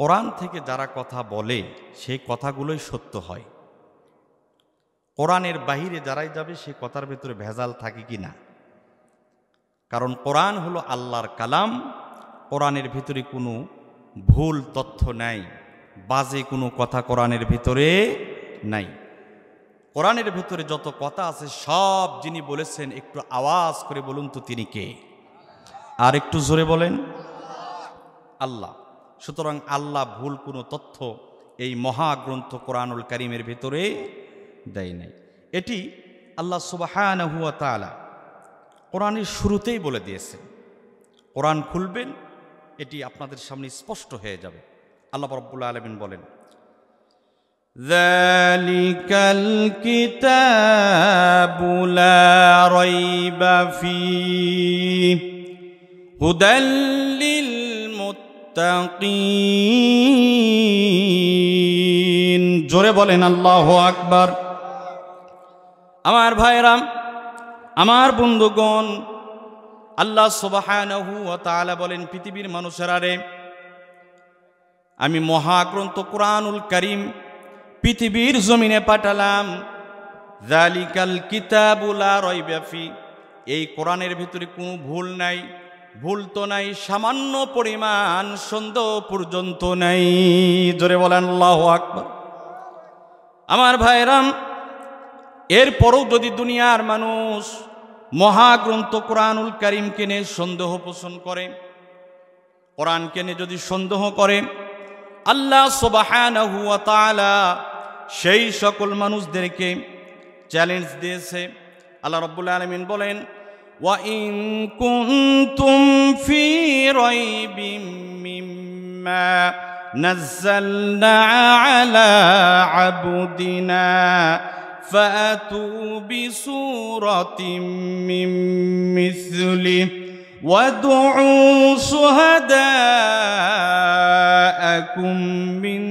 কোরআন থেকে যারা কথা বলে সেই কথাগুলোই সত্য হয়। কোরআনের বাহিরে যারাই যাবে সেই কথার ভেতরে ভেজাল থাকে কি না? কারণ কোরআন হলো আল্লাহর কালাম। কোরআনের ভিতরে কোনো ভুল তথ্য নাই, বাজে কোনো কথা কোরআনের ভিতরে নাই। কোরআনের ভিতরে যত কথা আছে সব যিনি বলেছেন, একটু আওয়াজ করে বলুন তো তিনি কে? আর একটু জোরে বলেন, আল্লাহ। সুতরাং আল্লাহ ভুল কোনো তথ্য এই মহাগ্রন্থ কোরআনুল কারীমের ভিতরে দেয় নাই। এটি আল্লাহ সুবহানাহু ওয়া তাআলা কোরআনের শুরুতেই বলে দিয়েছেন। কোরআন খুলবেন, এটি আপনাদের সামনে স্পষ্ট হয়ে যাবে। আল্লাহ রাব্বুল আলামিন বলেন, যালিকাল কিতাবু লা রাইবা ফীহি হুদাল লিল মুত্তাকিন। জোরে বলেন আল্লাহু আকবার। আমার ভাইরা, আমার বন্ধুগণ, আল্লাহ সুবহানাহু ওয়া তাআলা বলেন, পৃথিবীর মানুষেরা রে, আমি মহাগ্রন্থ কোরআনুল কারীম পৃথিবীর জমিনে পাঠালাম। যালিকাল কিতাবু লা রাইবা ফি, এই কোরআনের ভিতরে কোনো ভুল নাই। ভুল তো নাই, সামান্য পরিমাণ সন্দেহ পর্যন্ত নাই। জোরে বলেন আল্লাহু আকবার। আমার ভাইরাম, এরপরও যদি দুনিয়ার মানুষ মহাগ্রন্থ কোরআনুল কারীমকে নিয়ে সন্দেহ পোষণ করে, কোরআনকে নিয়ে যদি সন্দেহ করে, আল্লাহ সুবহানাহু ওয়া তাআলা সেই সকল মানুষদেরকে চ্যালেঞ্জ দিয়েছে। আল্লাহ রাব্বুল আলামিন বলেন, ওয়া ইন কুনতুম ফি রাইবিম মিম্মা নাযালনা আলা আবদিনা ফাতু বিসূরাতিম মিন মিসলিহি ওয়াদউ শুহাদাআকুম মিন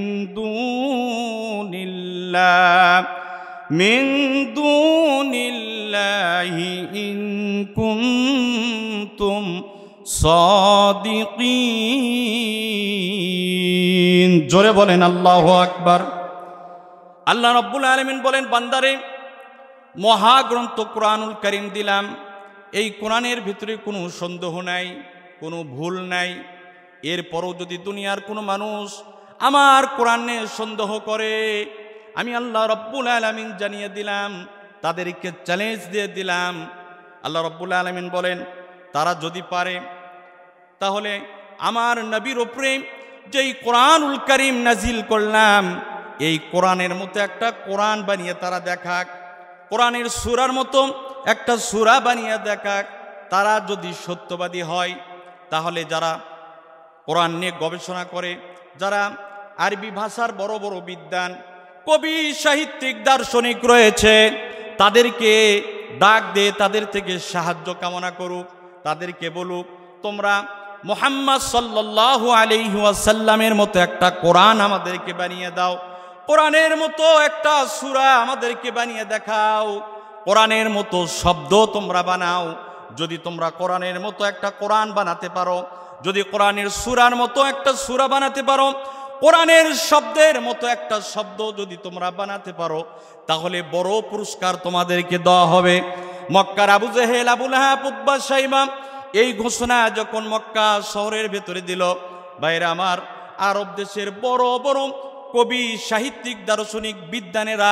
দুনিল্লাহি ইন কুনতুম সাদিকিন। জোরে বলেন আল্লাহু আকবার। আল্লাহ রাব্বুল আলামিন বলেন, বান্দারে, মহাগ্রন্থ কোরআনুল কারীম দিলাম, এই কোরআনের ভিতরে কোনো সন্দেহ নাই, কোনো ভুল নাই। এরপরও যদি দুনিয়ার কোনো মানুষ আমার কোরআনে সন্দেহ করে, আমি আল্লাহ রাব্বুল আলামিন জানিয়ে দিলাম, তাদেরকে চ্যালেঞ্জ দিয়ে দিলাম। আল্লাহ রাব্বুল আলামিন বলেন, তারা যদি পারে তাহলে আমার নবীর উপরে যেই কোরআনুল কারীম নাজিল করলাম, এই কোরআনের মতো একটা কোরআন বানিয়ে তারা দেখাক, কোরআনের সূরার মতো একটা সূরা বানিয়ে দেখাক। তারা যদি সত্যবাদী হয়, তাহলে যারা কোরআন নিয়ে গবেষণা করে, যারা আরবি ভাষার বড় বড় বিদ্বান, কবি, সাহিত্যিক, দার্শনিক রয়েছে, তাদেরকে ডাক দিয়ে তাদের থেকে সাহায্য কামনা করুক। তাদেরকে বলুক, তোমরা মুহাম্মদ সাল্লাল্লাহু আলাইহি ওয়াসাল্লামের মতো একটা কোরআন আমাদেরকে বানিয়ে দাও, কোরআনের মতো একটা সূরা আমাদেরকে বানিয়ে দেখাও, কোরআনের মতো শব্দ তোমরা বানাও। যদি তোমরা কোরআনের মতো একটা কোরআন বানাতে পারো, যদি কোরআনের সূরার মতো একটা সূরা বানাতে পারো, কোরআনের শব্দের মতো একটা শব্দ যদি তোমরা বানাতে পারো, তাহলে বড় পুরস্কার তোমাদেরকে দেওয়া হবে। মক্কার আবু জেহেল, আবু লাহাব, উতবা, শাইবা এই ঘোষণা যখন মক্কা শহরের ভেতরে দিল, ভাইরা আমার, আরব দেশের বড় বড় কবি, সাহিত্যিক, দার্শনিক, বিদ্বানেরা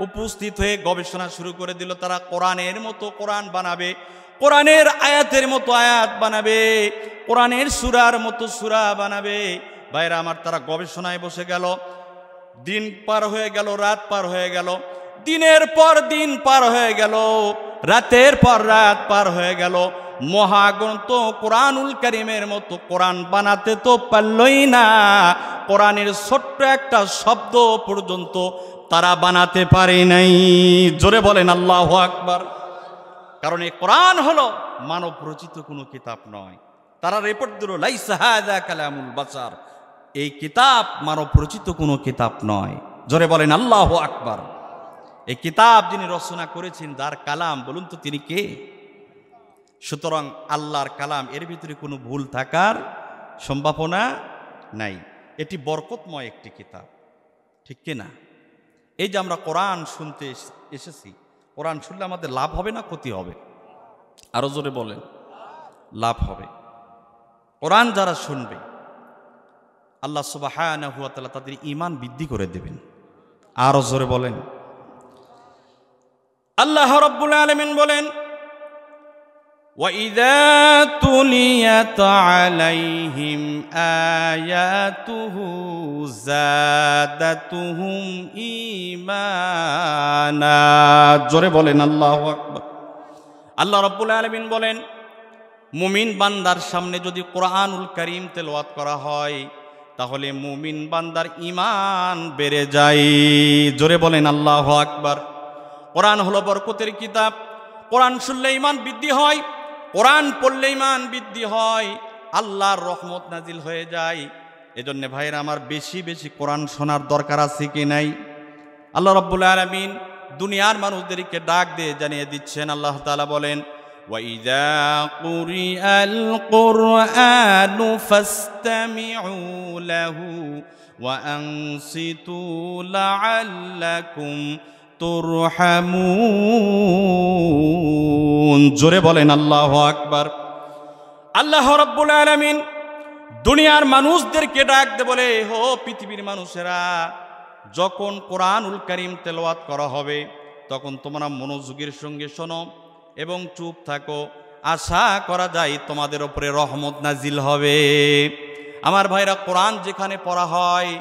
উপস্থিত হয়ে গবেষণা শুরু করে দিল। তারা কোরআনের মতো কোরআন বানাবে, কোরআনের আয়াতের মতো আয়াত বানাবে, কোরআনের সূরার মতো সূরা বানাবে। ভাইরা আমার, তারা গবেষণায় বসে গেল। দিন পার হয়ে গেল, রাত পার হয়ে গেল, দিনের পর দিন পার হয়ে গেল, রাতের পর রাত পার হয়ে গেল। মহাগ্রন্থ কোরআনুল কারীমের মতো কোরআন বানাতে তো পারলই না। কোরআনের ছোট্ট একটা শব্দ পর্যন্ত তারা বানাতে পারে নাই। জোরে বলেন আল্লাহু আকবার। কারণ এই কোরআন হলো মানব রচিত কোনো কিতাব নয়। তারা রিপোর্ট দিল, লাইসা হাযা কালামুল বাশার, এই কিতাব মানব রচিত কোনো কিতাব নয়। জোরে বলেন আল্লাহু আকবার। এই কিতাব যিনি রচনা করেছেন, যার কালাম, বলুন তো তিনি কে? সুতরাং আল্লাহর কালাম, এর ভিতরে কোনো ভুল থাকার সম্ভাবনা নাই। এটি বরকতময় একটি কিতাব, ঠিক কিনা? এই যে আমরা কোরআন শুনতে এসেছি, কোরআন শুনলে আমাদের লাভ হবে না ক্ষতি হবে? আরো জোরে বলেন, লাভ হবে। কোরআন যারা শুনবে আল্লাহ সুবহানাহু ওয়া তাআলা তাদের ঈমান বৃদ্ধি করে দেবেন। আরো জোরে বলেন। আল্লাহ রাব্বুল আলামিন বলেন, وَإِذَا تُلِيَتْ عَلَيْهِمْ آيَاتُهُ زَادَتْهُمْ ঈমানা। জোরে বলেন আল্লাহু আকবার। আল্লাহ রাব্বুল আলামিন বলেন, মুমিন বান্দার সামনে যদি কোরআনুল কারীম তেলাওয়াত করা হয় তাহলে মুমিন বান্দার ঈমান বেড়ে যায়। জোরে বলেন আল্লাহু আকবার। কোরআন হলো বরকতের কিতাব। কোরআন শুনলে ঈমান বৃদ্ধি হয়, কোরআন পড়লে ঈমান বৃদ্ধি হয়, আল্লাহর রহমত নাজিল হয়ে যায়। এজন্য ভাইরা আমার বেশি বেশি কোরআন শোনার দরকার আছে কি নাই? আল্লাহ রাব্বুল আলামিন দুনিয়ার মানুষদেরকে ডাক দিয়ে জানিয়ে দিচ্ছেন। আল্লাহ তাআলা বলেন, وَإِذَا قُرِئَ الْقُرْآنُ فَاسْتَمِعُوا لَهُ وَأَنصِتُوا لَعَلَّكُمْ তুরহামুন। জোরে বলেন আল্লাহু আকবার। আল্লাহ রাব্বুল আলামিন দুনিয়ার মানুষদেরকে ডাক দিয়ে বলে, হো পৃথিবীর মানুষেরা, যখন কোরআনুল কারীম তেলাওয়াত করা হবে তখন তোমরা মনোযোগের সঙ্গে শোনো এবং চুপ থাকো। আশা করা যায় তোমাদের উপরে রহমত নাজিল হবে। আমার ভাইরা, কোরআন যেখানে পড়া হয়,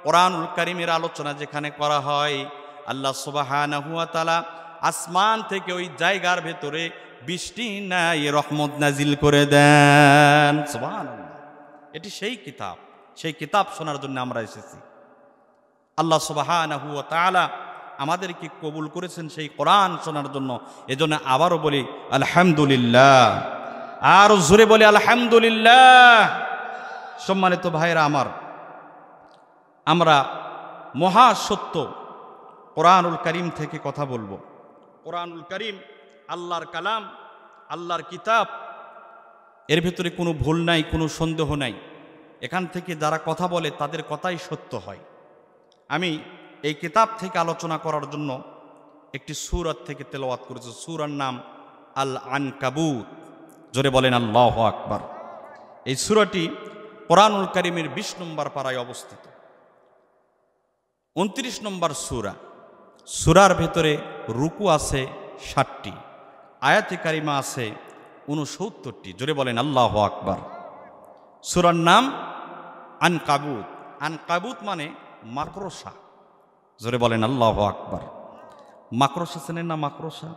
কোরআনুল কারীমের আলোচনা যেখানে করা হয়, আল্লাহ সুবহানাহু ওয়া তাআলা আসমান থেকে ওই জায়গার ভেতরে বৃষ্টি নাই রহমত নাজিল করে দেন। সুবহানাল্লাহ। এটি সেই কিতাব, সেই কিতাব শোনার জন্য আমরা এসেছি। আল্লাহ সুবহানাহু ওয়া তাআলা আমাদেরকে কবুল করেছেন সেই কোরআন শোনার জন্য। এজন্য আবারও বলি আলহামদুলিল্লাহ, আর জোরে বলি আলহামদুলিল্লাহ। সম্মানিত ভাইরা আমার, আমরা মহা সত্য কোরআনুল কারীম থেকে কথা বলবো। কোরআনুল কারীম আল্লাহর কালাম, আল্লাহর কিতাব, এর ভিতরে কোনো ভুল নাই, কোনো সন্দেহ নাই। এখান থেকে যারা কথা বলে তাদের কথাই সত্য হয়। আমি এই কিতাব থেকে আলোচনা করার জন্য একটি সূরা থেকে তেলাওয়াত করেছি। সূরার নাম আল আনকাবুত। জোরে বলেন আল্লাহু আকবার। এই সূরাটি কোরআনুল কারীমের 20 নম্বর পারায় অবস্থিত। 29 নম্বর সূরা। সূরার ভেতরে রুকু আছে 60টি, আয়াতে কারিমা আছে 69টি। জোরে বলেন আল্লাহু আকবার। সূরার নাম আনকাবুত। আনকাবুত মানে মাকড়সা। জোরে বলেন আল্লাহু আকবার। মাকড়সা চেনেন না? মাকড়সা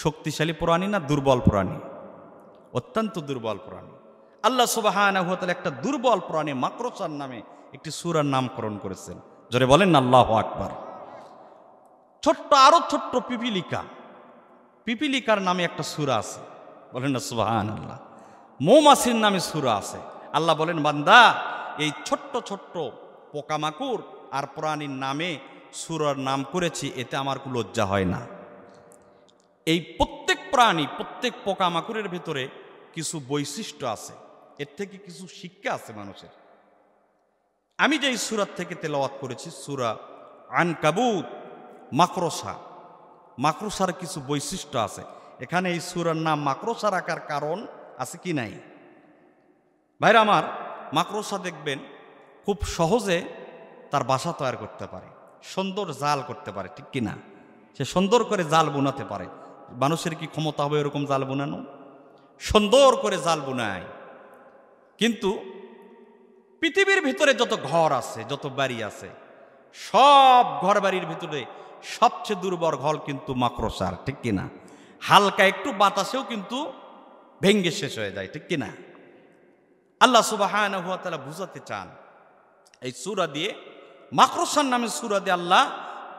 শক্তিশালী প্রাণী না দুর্বল প্রাণী? অত্যন্ত দুর্বল প্রাণী। আল্লাহ সুবহানাহু ওয়া তাআলা একটা দুর্বল প্রাণী মাকড়সার নামে একটি সূরার নামকরণ করেছেন। জোরে বলেন আল্লাহু আকবার। ছোট্ট, আরো ছোট্ট পিপিলিকা, পিপিলিকার নামে একটা সূরা আছে। বলেন না সুবহানাল্লাহ। মৌমাছির নামে সূরা আছে। আল্লাহ বলেন, বান্দা, এই ছোট্ট ছোট্ট পোকামাকড় আর প্রাণীর নামে সূরার নাম করেছি, এতে আমার কোনো লজ্জা হয় না। এই প্রত্যেক প্রাণী, প্রত্যেক পোকামাকড়ের ভিতরে কিছু বৈশিষ্ট্য আছে, এর থেকে কিছু শিক্ষা আছে মানুষের। আমি যে সূরা থেকে তেলাওয়াত করেছি সূরা আনকাবুত, মাকড়সা, মাকড়সার কিছু বৈশিষ্ট্য আছে। এখানে এই সূরার নাম মাকড়সা রাখার কারণ আছে কি নাই? ভাইরা আমার, মাকড়সা দেখবেন খুব সহজে তার বাসা তৈরি করতে পারে, সুন্দর জাল করতে পারে, ঠিক কিনা? সে সুন্দর করে জাল বোনাতে পারে। মানুষের কি ক্ষমতা হবে এরকম জাল বোনানো? সুন্দর করে জাল বোনায়। কিন্তু পৃথিবীর ভিতরে যত ঘর আছে, যত বাড়ি আছে, সব ঘর বাড়ির ভিতরে সবচেয়ে দুর্বল ঘর কিন্তু মাকড়সার, ঠিক কিনা? হালকা একটু বাতাসেও কিন্তু ভেঙ্গে শেষ হয়ে যায়, ঠিক কিনা? আল্লাহ সুবহানাহু ওয়া তাআলা বুঝাতে চান এই সূরা দিয়ে, মাকড়সার নামে সূরা দিয়ে আল্লাহ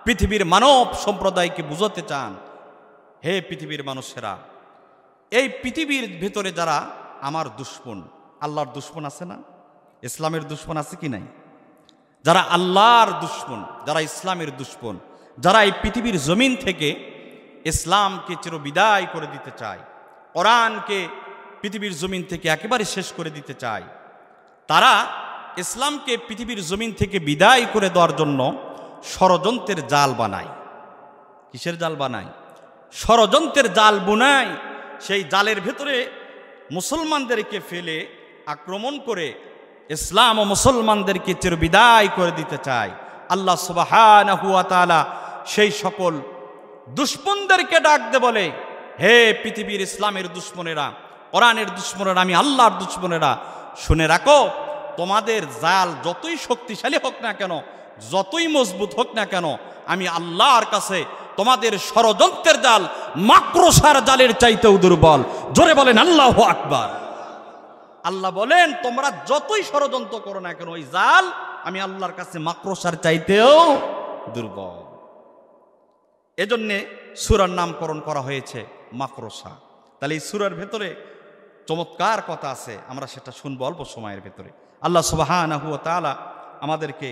পৃথিবীর মানব সম্প্রদায়কে বুঝাতে চান, হে পৃথিবীর মানুষেরা, এই পৃথিবীর ভিতরে যারা আমার দুশমন, আল্লাহর দুশমন আছে না? ইসলামের দুশমন আছে কি নাই? যারা আল্লাহর দুশমন, যারা ইসলামের দুশমন, যারা এই পৃথিবীর জমিন থেকে ইসলামকে চিরবিদায় করে দিতে চায়, কোরআনকে পৃথিবীর জমিন থেকে একেবারে শেষ করে দিতে চায়, তারা ইসলামকে পৃথিবীর জমিন থেকে বিদায় করে দেওয়ার জন্য ষড়যন্ত্রের জাল বানায়। কিসের জাল বানায়? ষড়যন্ত্রের জাল বুনায়। সেই জালের ভেতরে মুসলমানদেরকে ফেলে আক্রমণ করে ইসলাম ও মুসলমানদেরকে চিরবিদায় করে দিতে চায়। আল্লাহ সুবহানাহু ওয়া তাআলা সেই সকল দুশমনদেরকে ডাক দে বলে, হে পৃথিবীর ইসলামের দুশমনেরা, কোরআনের দুশমনেরা, আমি আল্লাহর দুশমনেরা, শুনে রাখো, তোমাদের জাল যতই শক্তিশালী হোক না কেন, যতই মজবুত হোক না কেন, আমি আল্লাহর কাছে তোমাদের ষড়যন্ত্রের জাল মাকড়সার জালের চাইতেও দুর্বল। জোরে বলেন আল্লাহু আকবার। আল্লাহ বলেন, তোমরা যতই ষড়যন্ত্র করো না কেন, ওই জাল আমি আল্লাহর কাছে মাকড়সার চাইতেও দুর্বল। এজন্যে সূরার নামকরণ করা হয়েছে মাকড়সা। তাহলে এই সূরার ভেতরে চমৎকার কথা আছে, আমরা সেটা শুনবো অল্প সময়ের ভেতরে। আল্লাহ সুবহানাহু ওয়া তাআলা আমাদেরকে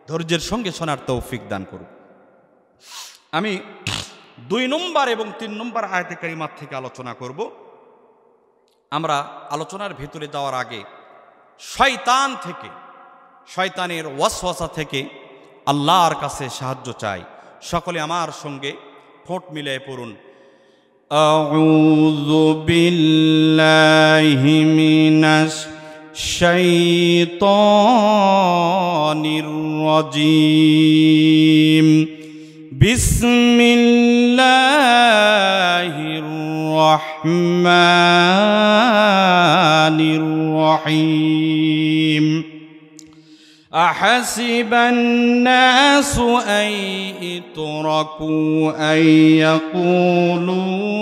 ধৈর্যের সঙ্গে শোনার তৌফিক দান করুন। আমি 2 নম্বর এবং 3 নম্বর আয়াতে কারিমাত থেকে আলোচনা করব। আমরা আলোচনার ভেতরে যাওয়ার আগে শয়তান থেকে, শয়তানের ওয়াসওয়াসা থেকে আল্লাহর কাছে সাহায্য চাই। সকলে আমার সঙ্গে ঠোঁট মিলিয়ে পড়ুন, আউযু বিল্লাহি মিনাশ শাইতানির রাজিম, বিসমিল্লাহির রহমানির রহিম। أحسب الناس أن يتركوا أن يقولوا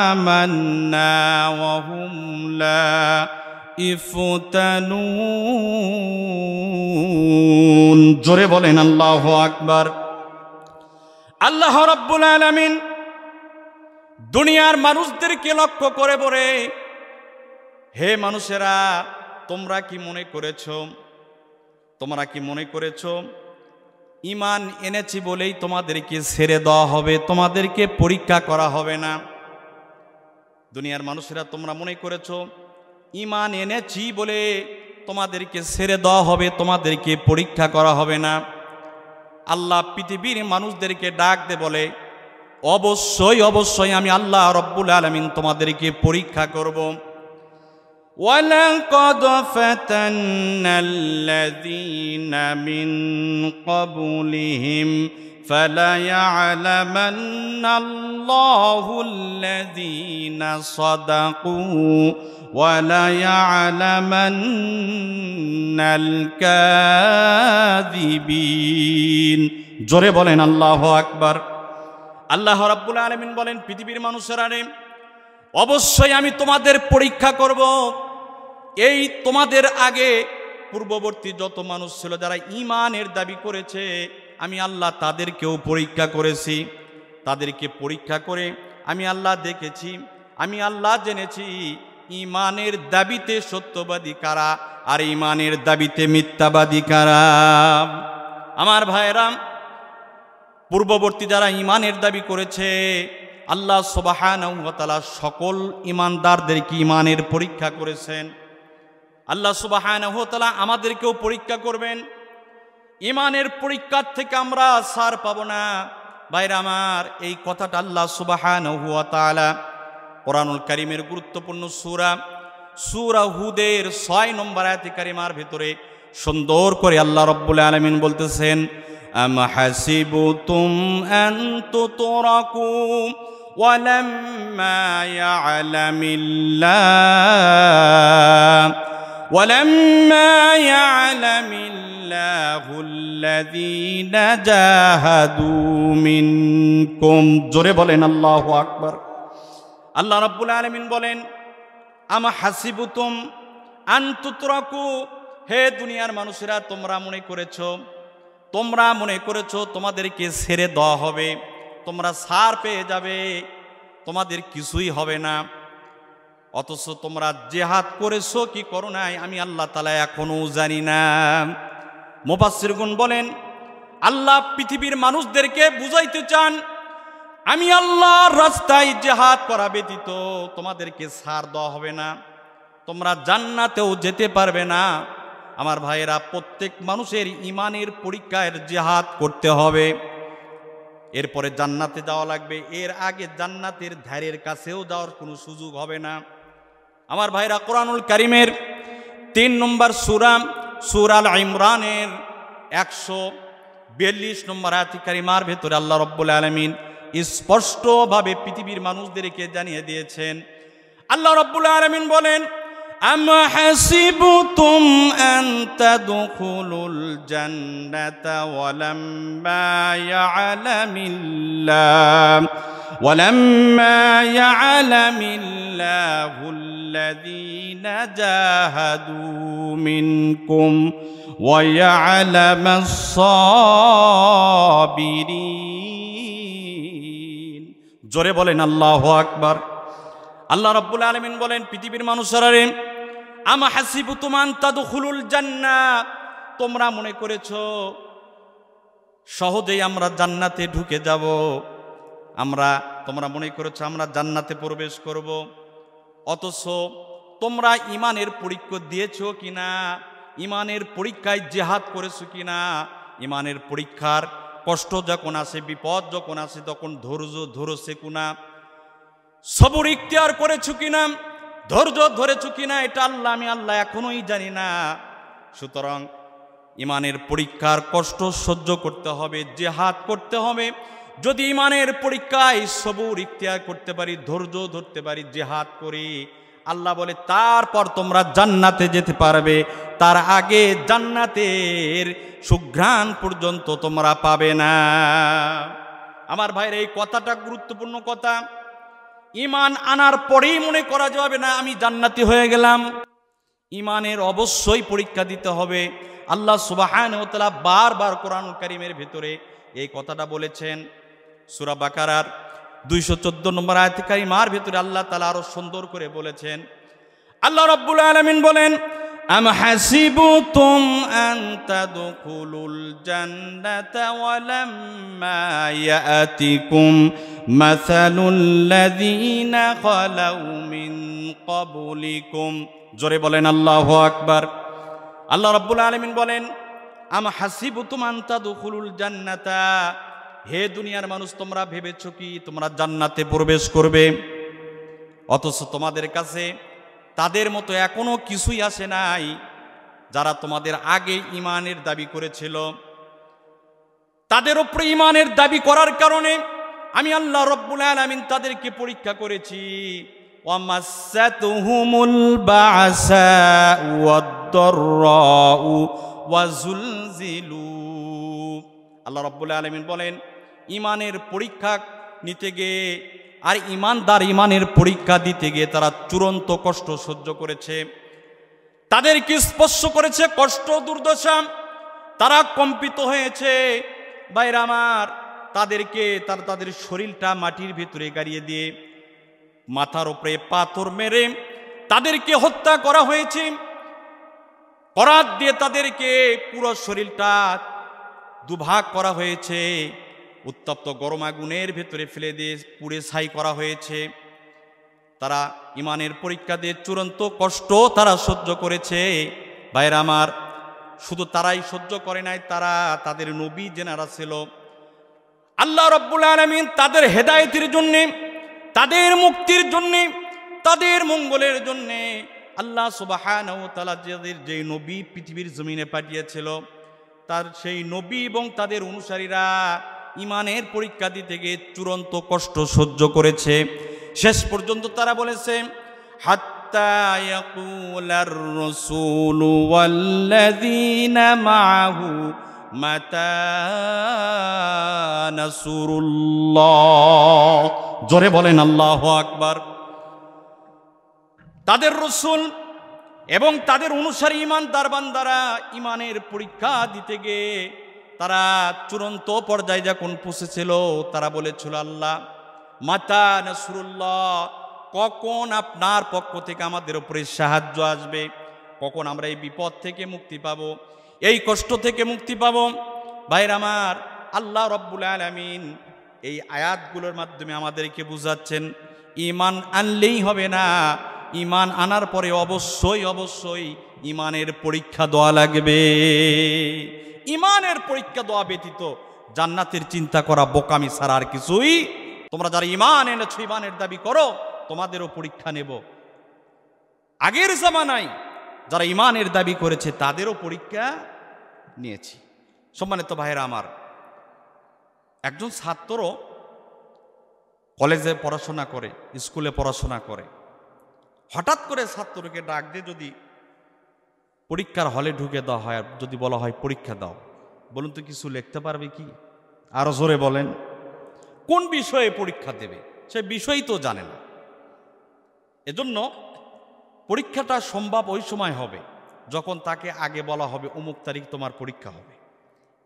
آمنا وهم لا يفتنون। জোরে বলেন আল্লাহু আকবার। আল্লাহ রাব্বুল আলামিন দুনিয়ার মানুষদেরকে লক্ষ্য করে বলে, হে মানুষেরা, তোমরা কি মনে করেছো ঈমান এনেছি বলেই তোমাদেরকে ছেড়ে দেওয়া হবে, তোমাদেরকে পরীক্ষা করা হবে না? দুনিয়ার মানুষেরা, তোমরা মনে করেছো ঈমান এনেছি বলে তোমাদেরকে ছেড়ে দেওয়া হবে, তোমাদেরকে পরীক্ষা করা হবে না? আল্লাহ পৃথিবীর মানুষদেরকে ডাক দে বলে, অবশ্যই অবশ্যই আমি আল্লাহ রব্বুল আলামিন তোমাদেরকে পরীক্ষা করব। ওয়ালাকাদ ফাতান্নাল্লাযীনা মিন ক্বাবলিহিম ফালায়া'লামান্নাল্লাহুল্লাযীনা সাদাকু ওয়ালায়া'লামান্নাল কাযিবিন। জোরে বলেন আল্লাহু আকবার। আল্লাহ রাব্বুল আলামিন বলেন, পৃথিবীর মানুষেরা রে, অবশ্যই আমি তোমাদের পরীক্ষা করব। এই তোমাদের আগে পূর্ববর্তী যত মানুষ ছিল যারা ঈমানের দাবি করেছে, আমি আল্লাহ তাদেরকেও পরীক্ষা করেছি। তাদেরকে পরীক্ষা করে আমি আল্লাহ দেখেছি, আমি আল্লাহ জেনেছি ঈমানের দাবিতে সত্যবাদী কারা আর ঈমানের দাবিতে মিথ্যাবাদী কারা। আমার ভাইরা, পূর্ববর্তী যারা ঈমানের দাবি করেছে, আল্লাহ সুবহানাহু ওয়া তাআলা সকল ঈমানদারদেরকে ঈমানের পরীক্ষা করেছেন। আল্লাহ সুবহানাহু ওয়া তাআলা আমাদেরকেও পরীক্ষা করবেন। ঈমানের পরীক্ষার থেকে আমরা ছাড় পাবো না। ভাইরা আমার, এই কথাটা আল্লাহ সুবহানাহু ওয়া তাআলা কোরআনুল কারীমের গুরুত্বপূর্ণ সূরা হুদের 6 নম্বর আয়াতে কারিমার ভিতরে সুন্দর করে আল্লাহ রাব্বুল আলামিন বলতেছেন, أم حسبتم أن تتركوا ولما يعلم الله الذين جاهدوا منكم। জোরে বলেন আল্লাহু আকবার। আল্লাহ রাব্বুল আলামিন বলেন, আম হাসিবতুম আন তুতরাকু, হে দুনিয়ার মানুষেরা, তোমরা মনে করেছো তোমাদেরকে ছেড়ে দেওয়া হবে, তোমরা ছাড় পেয়ে যাবে, তোমাদের কিছুই হবে না। অথচ তোমরা জিহাদ করেছো কি করো নাই আমি আল্লাহ তাআলা এখনো জানি না। মুফাসসিরগণ বলেন, আল্লাহ পৃথিবীর মানুষদেরকে বুঝাইতে চান, আমি আল্লাহর রাস্তায় জিহাদ করা ব্যতীত তোমাদেরকে ছাড় দেওয়া হবে না, তোমরা জান্নাতেও যেতে পারবে না। আমার ভাইয়েরা, প্রত্যেক মানুষের ইমানের পরীক্ষায় জিহাদ করতে হবে, এরপরে জান্নাতে যাওয়া লাগবে। এর আগে জান্নাতের ধারের কাছেও যাওয়ার কোনো সুযোগ হবে না। আমার ভাইরা, কোরআনুল কারীমের 3 নম্বর সূরা আল ইমরানের 142 নম্বর আয়াত কারিমার ভেতরে আল্লাহ রাব্বুল আলামিন স্পষ্টভাবে পৃথিবীর মানুষদেরকে জানিয়ে দিয়েছেন। আল্লাহ রাব্বুল আলামিন বলেন, আম হাসিবতুম আন তাদখুলুল জান্নাতা ওয়ালাম্মা ইয়ালামিল্লাহুল্লাযীনা জাহাদু মিনকুম ওয়া ইয়ালামাস সাবিরিন। জোরে বলেন আল্লাহু আকবার। আল্লাহ রাব্বুল আলামিন বলেন, পৃথিবীর মানুষেরা, আম হাসিবতুম আন তাদখুলুল জান্নাহ, তোমরা মনে করেছো সহজেই আমরা জান্নাতে ঢুকে যাব, তোমরা মনে করেছো আমরা জান্নাতে প্রবেশ করব, অথচ তোমরা ইমানের পরীক্ষা দিয়েছো কিনা, ইমানের পরীক্ষায় জিহাদ করেছো কিনা, ইমানের পরীক্ষার কষ্ট যখন আসে, বিপদ যখন আসে, তখন ধৈর্য ধরেছে কিনা, সবর ইখতিয়ার করেছো কিনা, ধৈর্য ধরেছো কিনা, এটা আল্লাহ এখনোই জানি না। সুতরাং ইমানের পরীক্ষার কষ্ট সহ্য করতে হবে, জিহাদ করতে হবে। যদি ইমানের পরীক্ষায় সবর ইখতিয়ার করতে পারি, ধৈর্য ধরতে পারি, জিহাদ করি, আল্লাহ বলে তারপর তোমরা জান্নাতে যেতে পারবে। তার আগে জান্নাতের সুঘ্রাণ পর্যন্ত তোমরা পাবে না। আমার ভাইরা, এই কথাটা গুরুত্বপূর্ণ কথা। ইমান আনার পরেই মনে করা যাবে না আমি জান্নাতি হয়ে গেলাম। ইমানের অবশ্যই পরীক্ষা দিতে হবে। আল্লাহ সুবহানাহু ওয়া তাআলা বারবার কোরআনুল কারীমের ভিতরে এই কথাটা বলেছেন। সূরা বাকারার 214 নম্বর আয়াত কারিমার ভিতরে আল্লাহ তাআলা আরো সুন্দর করে বলেছেন। আল্লাহ রাব্বুল আলামিন বলেন, আম হাসিবতুম আন তাদখুলুল জান্নাতা ওয়ালাম্মা ইয়াতিকুম মাসালুল লাযীনা খালাউ মিন ক্বাবলিকুম। জোরে বলেন আল্লাহু আকবার। আল্লাহ রাব্বুল আলামিন বলেন, আম হাসিবতুম আন তাদখুলুল জান্নাতা, হে দুনিয়ার মানুষ, তোমরা ভেবেছো কি তোমরা জান্নাতে প্রবেশ করবে, অথচ তোমাদের কাছে তাদের মতো এখনো কিছুই আসে নাই যারা তোমাদের আগে ইমানের দাবি করেছিল। তাদের উপরে ইমানের দাবি করার কারণে আমি আল্লাহ রাব্বুল আলামিন তাদেরকে পরীক্ষা করেছি। ওয়ামাসসাতুহুমুল বা'সাউ ওয়াদ-দাররাউ ওয়াজুলজিলু। আল্লাহ রাব্বুল আলামিন বলেন, ইমানের পরীক্ষা নিতে গিয়ে আর ইমানের পরীক্ষা দিতে গিয়ে তারা চূড়ান্ত কষ্ট সহ্য করেছে, তাদেরকে স্পর্শ করেছে কষ্ট, দুর্দশা, তারা কম্পিত হয়েছে। ভাইরা আমার, তাদের শরীরটা মাটির ভিতরে গাড়িয়ে দিয়ে মাথার উপরে পাথর মেরে তাদেরকে হত্যা করা হয়েছে। করাত দিয়ে তাদেরকে পুরো শরীরটা দুভাগ করা হয়েছে, উত্তপ্ত গরম আগুনের ভেতরে ফেলে দিয়ে পুড়ে ছাই করা হয়েছে। তারা ইমানের পরীক্ষা দিয়ে চূড়ান্ত কষ্ট তারা সহ্য করেছে। ভাইরা আমার, শুধু তারাই সহ্য করে নাই, তাদের নবী যেনারা ছিল, আল্লাহ রাব্বুল আলামিন তাদের হেদায়েতের জন্যে, তাদের মুক্তির জন্যে, তাদের মঙ্গলের জন্যে আল্লাহ সুবহানাহু ওয়া তাআলা যে নবী পৃথিবীর জমিনে পাঠিয়েছিল, তার সেই নবী এবং তাদের অনুসারীরা ইমানের পরীক্ষা দিতে গিয়ে চূড়ান্ত কষ্ট সহ্য করেছে। শেষ পর্যন্ত তারা বলেছে, হাত্তা ইয়াকুলার রাসূলু ওয়াল্লাযীনা মাআহু মাতা নাসরুল্লাহ। জোরে বলেন আল্লাহু আকবার। তাদের রাসূল এবং তাদের অনুসারী ইমানদার বান্দারা ইমানের পরীক্ষা দিতে গিয়ে তারা চূড়ান্ত পর্যায়ে যখন পৌঁছেছিল, তারা বলেছিল, আল্লাহ মাতা নাসরুল্লাহ, কখন আপনার পক্ষ থেকে আমাদের উপরে সাহায্য আসবে, কখন আমরা এই বিপদ থেকে মুক্তি পাব, এই কষ্ট থেকে মুক্তি পাব। ভাইরা আমার, আল্লাহ রাব্বুল আলামিন এই আয়াতগুলোর মাধ্যমে আমাদেরকে বুঝাচ্ছেন ঈমান আনলেই হবে না, ঈমান আনার পরে অবশ্যই অবশ্যই ঈমানের পরীক্ষা দেওয়া লাগবে। ঈমানের পরীক্ষা দেওয়া ব্যতীত জান্নাতের চিন্তা করা বোকামি ছাড়া আর কিছুই। তোমরা যারা ঈমান এনেছো, ঈমানের দাবি করো, তোমাদেরও পরীক্ষা নেব। আগের জামানায় যারা ঈমানের দাবি করেছে তাদেরও পরীক্ষা নিয়েছি। সম্মানিত ভাইরা আমার, একজন ছাত্র কলেজে পড়াশোনা করে, স্কুলে পড়াশোনা করে, হঠাৎ করে ছাত্রকে ডাক দিয়ে যদি পরীক্ষার হলে ঢুকে দেওয়া হয়, যদি বলা হয় পরীক্ষা দাও, বলুন তো কিছু লিখতে পারবে কি? আরো জোরে বলেন। কোন বিষয়ে পরীক্ষা দেবে সে বিষয়ই তো জানে না। এজন্য পরীক্ষাটা সম্ভব ওই সময় হবে যখন তাকে আগে বলা হবে অমুক তারিখ তোমার পরীক্ষা হবে,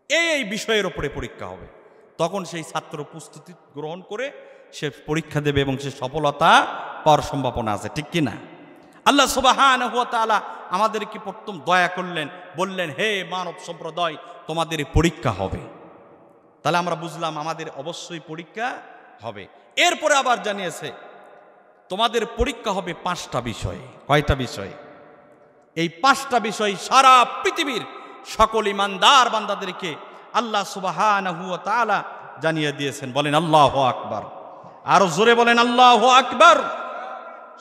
এই বিষয়ের ওপরে পরীক্ষা হবে। তখন সেই ছাত্র প্রস্তুতি গ্রহণ করে সে পরীক্ষা দেবে এবং সে সফলতা পাওয়ার সম্ভাবনা আছে, ঠিক কি না? আল্লাহ সুবহানাহু ওয়া তাআলা আমাদেরকে প্রথম দয়া করলেন, বললেন হে মানব সম্প্রদায় তোমাদের পরীক্ষা হবে। তাহলে আমরা বুঝলাম আমাদের অবশ্যই পরীক্ষা হবে। এরপরে আবার জানিয়েছে তোমাদের পরীক্ষা হবে 5টা বিষয়ে। কয়টা বিষয়ে? এই 5টা বিষয় সারা পৃথিবীর সকল ঈমানদার বান্দাদেরকে আল্লাহ সুবহানাহু ওয়া তাআলা জানিয়ে দিয়েছেন। বলেন আল্লাহু আকবার। আরো জোরে বলেন আল্লাহু আকবার।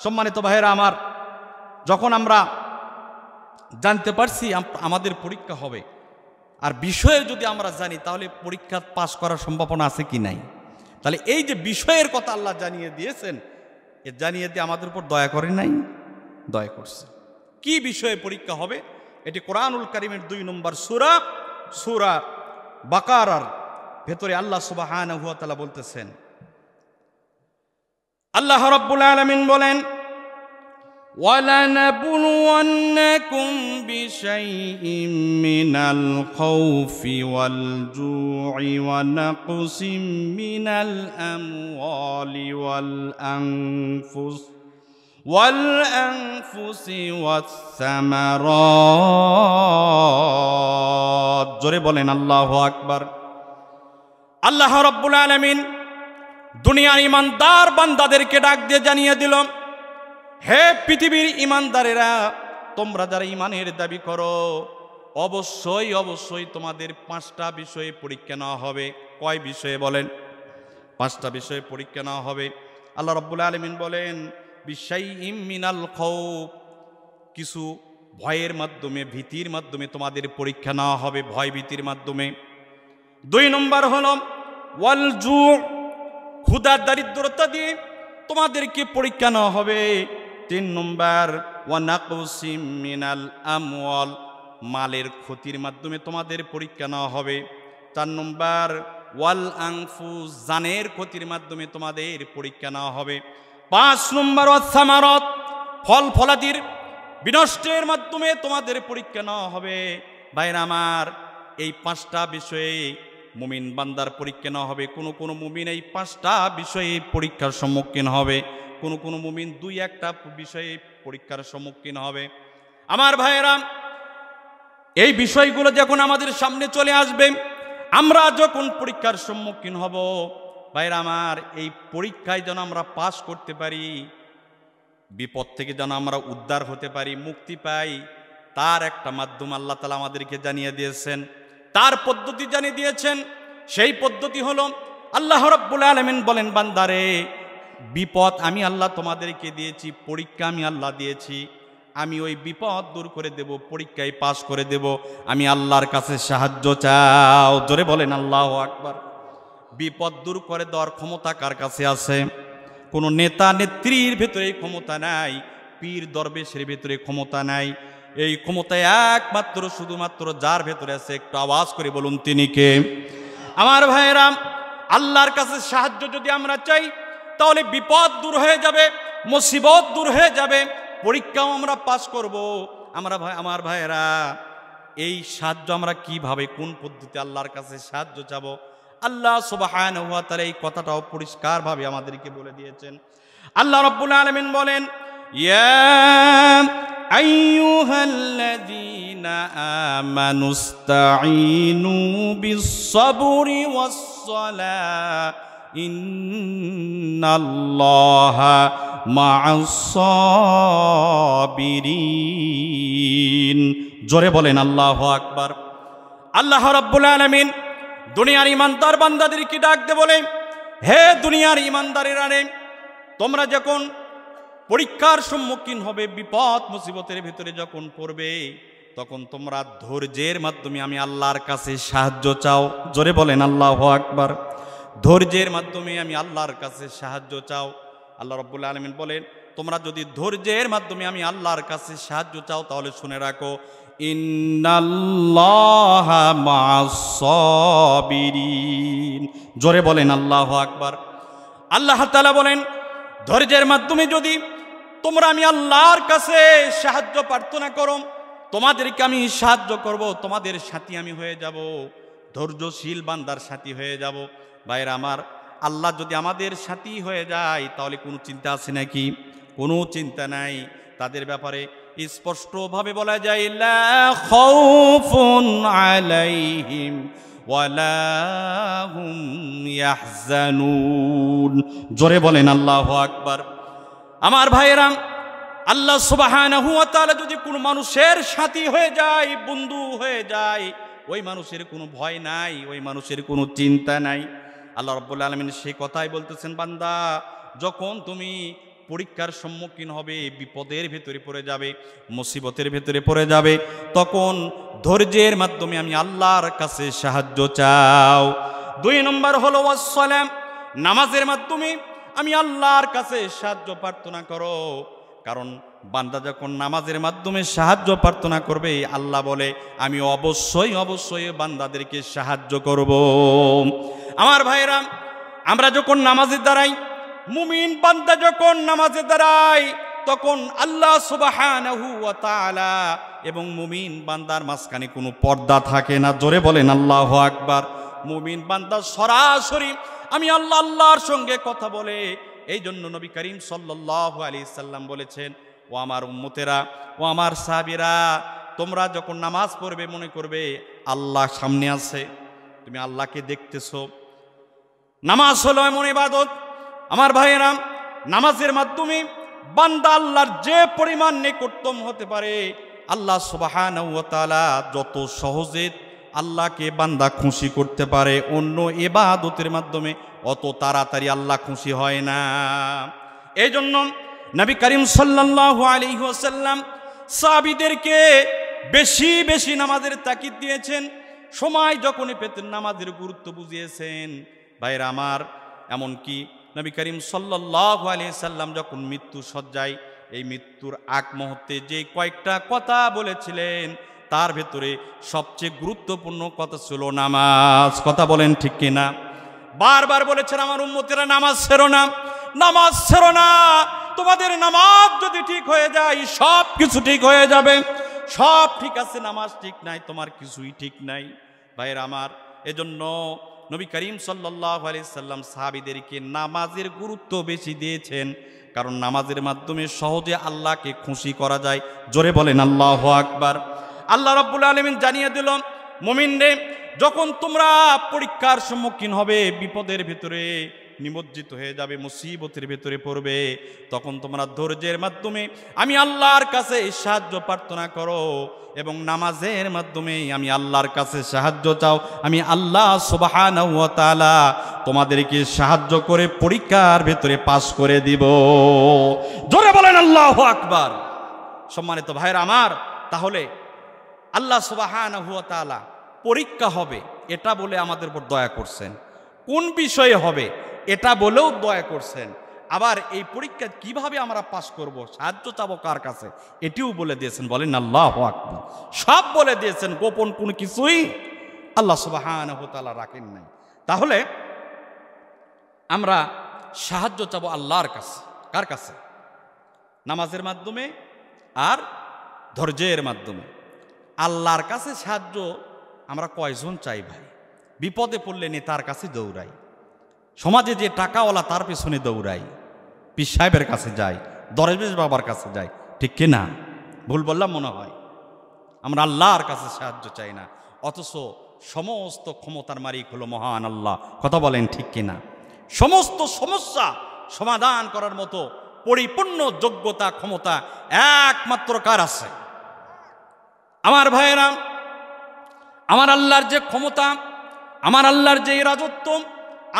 সম্মানিত ভাইয়েরা আমার, যখন আমরা জানতে পারছি আমাদের পরীক্ষা হবে, আর বিষয়ে যদি আমরা জানি তাহলে পরীক্ষা পাস করার সম্ভাবনা আছে কি নাই? তাহলে এই যে বিষয়ের কথা আল্লাহ জানিয়ে দিয়েছেন, এ জানিয়ে দিয়ে আমাদের উপর দয়া করে নাই? দয়া করছে। কি বিষয়ে পরীক্ষা হবে? এটি কোরআনুল কারীমের 2 নম্বর সূরা, সূরা বাকারার ভেতরে আল্লাহ সুবহানাহু ওয়া তাআলা বলতেছেন, আল্লাহ রাব্বুল আলামিন বলেন وَلَنَبْلُوَنَّكُمْ بِشَيْءٍ مِّنَ الْخَوْفِ وَالْجُوعِ وَنَقْصٍ مِّنَ الْأَمْوَالِ وَالْأَنفُسِ وَالثَّمَرَاتِ। জোরে বলেন আল্লাহু আকবার। আল্লাহ রাব্বুল আলামিন দুনিয়ার ঈমানদার বান্দাদেরকে ডাক দিয়ে জানিয়ে দিল, হে পৃথিবীর ঈমানদারেরা, তোমরা যারা ঈমানের দাবি করো অবশ্যই অবশ্যই তোমাদের 5টা বিষয়ে পরীক্ষা নেওয়া হবে। কয় বিষয়ে বলেন? 5টা বিষয়ে পরীক্ষা নেওয়া হবে। আল্লাহ রাব্বুল আলামিন বলেন বিশাইইম মিনাল খাউফ, কিছু ভয়ের মাধ্যমে, ভীতির মাধ্যমে তোমাদের পরীক্ষা নেওয়া হবে, ভয় ভীতির মাধ্যমে। 2 নম্বর হলো ওয়াল জু, ক্ষুধা দারিদ্রতা দিয়ে তোমাদেরকে পরীক্ষা নেওয়া হবে। 3 নম্বর ওয়া নাকসিম মিনাল আমওয়াল, মালের ক্ষতির মাধ্যমে তোমাদের পরীক্ষা নেওয়া হবে। 4 নম্বর ওয়াল আনফুস, জানের ক্ষতির মাধ্যমে তোমাদের পরীক্ষা নেওয়া হবে। 5 নম্বর ওয়াস সামারাত, ফল ফলাদির বিনষ্টের মাধ্যমে তোমাদের পরীক্ষা নেওয়া হবে। ভাইরা আমার, এই 5টা বিষয়ে মুমিন বান্দার পরীক্ষা নেওয়া হবে। কোন মুমিন এই 5টা বিষয়ে পরীক্ষার সম্মুখীন হবে, কোন মুমিন 2-1টা বিষয়ে পরীক্ষার সম্মুখীন হবে। আমার ভাইয়েরা, এই বিষয়গুলো যখন আমাদের সামনে চলে আসবে, আমরা যখন পরীক্ষার সম্মুখীন হব, ভাইরা আমার, এই পরীক্ষায় যেন আমরা পাস করতে পারি, বিপদ থেকে যেন আমরা উদ্ধার হতে পারি, মুক্তি পাই, তার একটা মাধ্যম আল্লাহ তাআলা আমাদেরকে জানিয়ে দিয়েছেন, তার পদ্ধতি জানিয়ে দিয়েছেন। সেই পদ্ধতি হলো আল্লাহ রাব্বুল আলামিন বলেন, বান্দারে, বিপদ আমি আল্লাহ তোমাদেরকে দিয়েছি, পরীক্ষা আমি আল্লাহ দিয়েছি, আমি ওই বিপদ দূর করে দেব, পরীক্ষায় পাস করে দেব। আমি আল্লাহর কাছে সাহায্য চাও। জোরে বলেন আল্লাহু আকবার। বিপদ দূর করে দেওয়ার ক্ষমতা কার কাছে আছে? কোনো নেতা নেত্রীর ভেতরে ক্ষমতা নাই, পীর দরবেশের ভেতরে ক্ষমতা নাই। এই ক্ষমতা একমাত্র শুধুমাত্র যার ভেতরে আছে, একটু আওয়াজ করে বলুন তিনি কে? আমার ভাইয়েরা, আল্লাহর কাছে সাহায্য যদি আমরা চাই তাহলে বিপদ দূর হয়ে যাবে, মুসিবত দূর হয়ে যাবে, পরীক্ষাও আমরা পাস করব। আমার ভাইয়েরা, এই সাহায্য আমরা কিভাবে, কোন পদ্ধতিতে আল্লাহর কাছে সাহায্য চাবো? আল্লাহ সুবহানাহু ওয়া তাআলা এই কথাটাও পরিষ্কারভাবে আমাদেরকে বলে দিয়েছেন। আল্লাহ রাব্বুল আলামিন বলেন, ইয়া আইয়ুহাল্লাযীনা আমানুস্তাঈনু বিস-সাবরি ওয়াস-সালাহ ইন্নাল্লাহা মা'আস সাবিরিন। জোরে বলেন আল্লাহু আকবার। আল্লাহ রাব্বুল আলামিন দুনিয়ার ইমানদার বান্দাদেরকে ডাক দিয়ে বলে, হে দুনিয়ার ইমানদারেরা রে, তোমরা যখন পরীক্ষার সম্মুখীন হবে, বিপদ মুসিবতের ভিতরে যখন পড়বে, তখন তোমরা ধৈর্যের মাধ্যমে আমি আল্লাহর কাছে সাহায্য চাও। জোরে বলেন আল্লাহু আকবার। ধৈর্যের মাধ্যমে আমি আল্লাহর কাছে সাহায্য চাও। আল্লাহ রাব্বুল আলামিন বলেন, তোমরা যদি ধৈর্যের মাধ্যমে আমি আল্লাহর কাছে সাহায্য চাও, তাহলে শুনে রাখো, ইন্নাল্লাহা মা'আস সাবিরিন। জোরে বলেন আল্লাহু আকবার। আল্লাহ তাআলা বলেন, ধৈর্যের মাধ্যমে যদি তোমরা আমি আল্লাহর কাছে সাহায্য প্রার্থনা করো, তোমাদেরকে আমি সাহায্য করব, তোমাদের সাথী আমি হয়ে যাব, ধৈর্যশীল বান্দার সাথী হয়ে যাব। ভাইরা আমার, আল্লাহ যদি আমাদের সাথী হয়ে যায় তাহলে কোনো চিন্তা আছে নাকি? কোনো চিন্তা নাই। তাদের ব্যাপারে স্পষ্টভাবে বলা যায়, লা খাউফুন আলাইহিম ওয়ালা হুম ইয়াহজানুন। জোরে বলেন আল্লাহু আকবার। আমার ভাইয়েরা, আল্লাহ সুবহানাহু ওয়া তাআলা যদি কোনো মানুষের সাথী হয়ে যায়, বন্ধু হয়ে যায়, ওই মানুষের কোনো ভয় নাই, ওই মানুষের কোনো চিন্তা নাই। আল্লাহ রাব্বুল আলামিন সেই কথাই বলতেছেন, বান্দা যখন তুমি পরীক্ষার সম্মুখীন হবে, বিপদের ভেতরে পড়ে যাবে, মুসিবতের ভেতরে পড়ে যাবে, তখন ধৈর্যের মাধ্যমে আমি আল্লাহর কাছে সাহায্য চাও। 2 নম্বর হলো ওয়াসসালাম, নামাজের মাধ্যমে আমি আল্লাহর কাছে সাহায্য প্রার্থনা করো। কারণ বান্দা যখন নামাজের মাধ্যমে সাহায্য প্রার্থনা করবে, আল্লাহ বলে আমি অবশ্যই অবশ্যই বান্দাদেরকে সাহায্য করব। আমার ভাইরা, আমরা যখন নামাজে দাঁড়াই, মুমিন বান্দা যখন নামাজে দাঁড়ায়, তখন আল্লাহ সুবহানাহু ওয়া তাআলা এবং মুমিন বান্দার মাঝখানে কোনো পর্দা থাকে না। জোরে বলেন আল্লাহু আকবার। মুমিন বান্দা সরাসরি আমি আল্লাহর সঙ্গে কথা বলে। এই জন্য নবী করিম সাল্লাল্লাহু আলাইহি সাল্লাম বলেছেন, ও আমার উম্মতেরা, ও আমার সাহাবীরা, তোমরা যখন নামাজ পড়বে মনে করবে আল্লাহ সামনে আছে, তুমি আল্লাহকে দেখতেছো। নামাজ হলো এমন ইবাদত, আমার ভাইয়েরা, নামাজের মাধ্যমে বান্দা আল্লাহর যে পরিমাণ নিকটতম হতে পারে, আল্লাহ সুবহানাহু ওয়া তাআলা যত সহজে আল্লাহকে বান্দা খুশি করতে পারে, অন্য ইবাদতের মাধ্যমে অত তাড়াতাড়ি আল্লাহ খুশি হয় না। এই জন্য নবী করিম সাল্লাল্লাহু আলাইহি ওয়াসাল্লাম সাহাবীদেরকে বেশি বেশি নামাজের তাকিদ দিয়েছেন। সময় যখনই পেতেন নামাজের গুরুত্ব বুঝিয়েছেন। ভাইরা আমার, এমনকি নবী করিম সাল্লাল্লাহু আলাইহি সাল্লাম যখন মৃত্যু সজ্জায়, এই মৃত্যুর আগ মুহূর্তে যে কয়েকটা কথা বলেছিলেন, তার ভেতরে সবচেয়ে গুরুত্বপূর্ণ কথা ছিল নামাজ। কথা বলেন ঠিক কিনা? বারবার বলেছেন, আমার উম্মতেরা নামাজ ছেড়ো না, নামাজ ছেড়ো না। তোমাদের নামাজ যদি ঠিক হয়ে যায়, সব কিছু ঠিক হয়ে যাবে। সব ঠিক আছে, নামাজ ঠিক নাই, তোমার কিছুই ঠিক নাই। ভাইয়ের আমার, এজন্য নবী করিম সাল্লাল্লাহু আলাইহি সাল্লাম সাহাবীদেরকে নামাজের গুরুত্ব বেশি দিয়েছেন, কারণ নামাজের মাধ্যমে সহজে আল্লাহকে খুশি করা যায়। জোরে বলেন আল্লাহু আকবার। আল্লাহ রাব্বুল আলামিন জানিয়ে দিল, মুমিনরে, যখন তোমরা পরীক্ষার সম্মুখীন হবে, বিপদের ভিতরে নিমজ্জিত হয়ে যাবে, মুসিবতের ভিতরে পড়বে, তখন তোমরা ধৈর্যের মাধ্যমে আমি আল্লাহর কাছে সাহায্য প্রার্থনা করো এবং নামাজের মাধ্যমে আমি আল্লাহর কাছে সাহায্য চাও। আমি আল্লাহ সুবহানাহু ওয়া তাআলা তোমাদেরকে সাহায্য করে পরীক্ষার ভিতরে পাস করে দিব। জোরে বলেন আল্লাহু আকবার। সম্মানিত ভাইরা আমার, তাহলে আল্লাহ সুবহানাহু ওয়া তাআলা পরীক্ষা হবে এটা বলে আমাদের উপর দয়া করছেন, কোন বিষয়ে হবে এটা বলেও দয়া করছেন। আবার এই পরীক্ষা কিভাবে আমরা পাস করব, সাহায্য চাবো কার কাছে, এটিও বলে দিয়েছেন। বলেন আল্লাহু আকবার। সব বলে দিয়েছেন, গোপন কোনো কিছুই আল্লাহ সুবহানাহু ওয়া তাআলা রাখেন নাই। তাহলে আমরা সাহায্য চাবো আল্লাহর কাছে। কার কাছে? নামাজের মাধ্যমে আর ধৈর্যের মাধ্যমে। আল্লাহর কাছে সাহায্য আমরা কয়জন চাই ভাই? বিপদে পড়লে নেতার কাছে দৌড়াই, সমাজে যে টাকাওয়ালা তার পেছনে দৌড়াই, পীর সাহেবের কাছে যাই, দরবেশ বাবার কাছে যাই, ঠিক কিনা? ভুল বললাম মনে হয়? আমরা আল্লাহর কাছে সাহায্য চাই না, অথচ সমস্ত ক্ষমতার মালিক হলো মহান আল্লাহ। কথা বলেন ঠিক কিনা? সমস্ত সমস্যা সমাধান করার মতো পরিপূর্ণ যোগ্যতা ক্ষমতা একমাত্র কার আছে? আমার ভাইয়েরা, আমার আল্লাহর যে ক্ষমতা, আমার আল্লাহর যে রাজত্ব,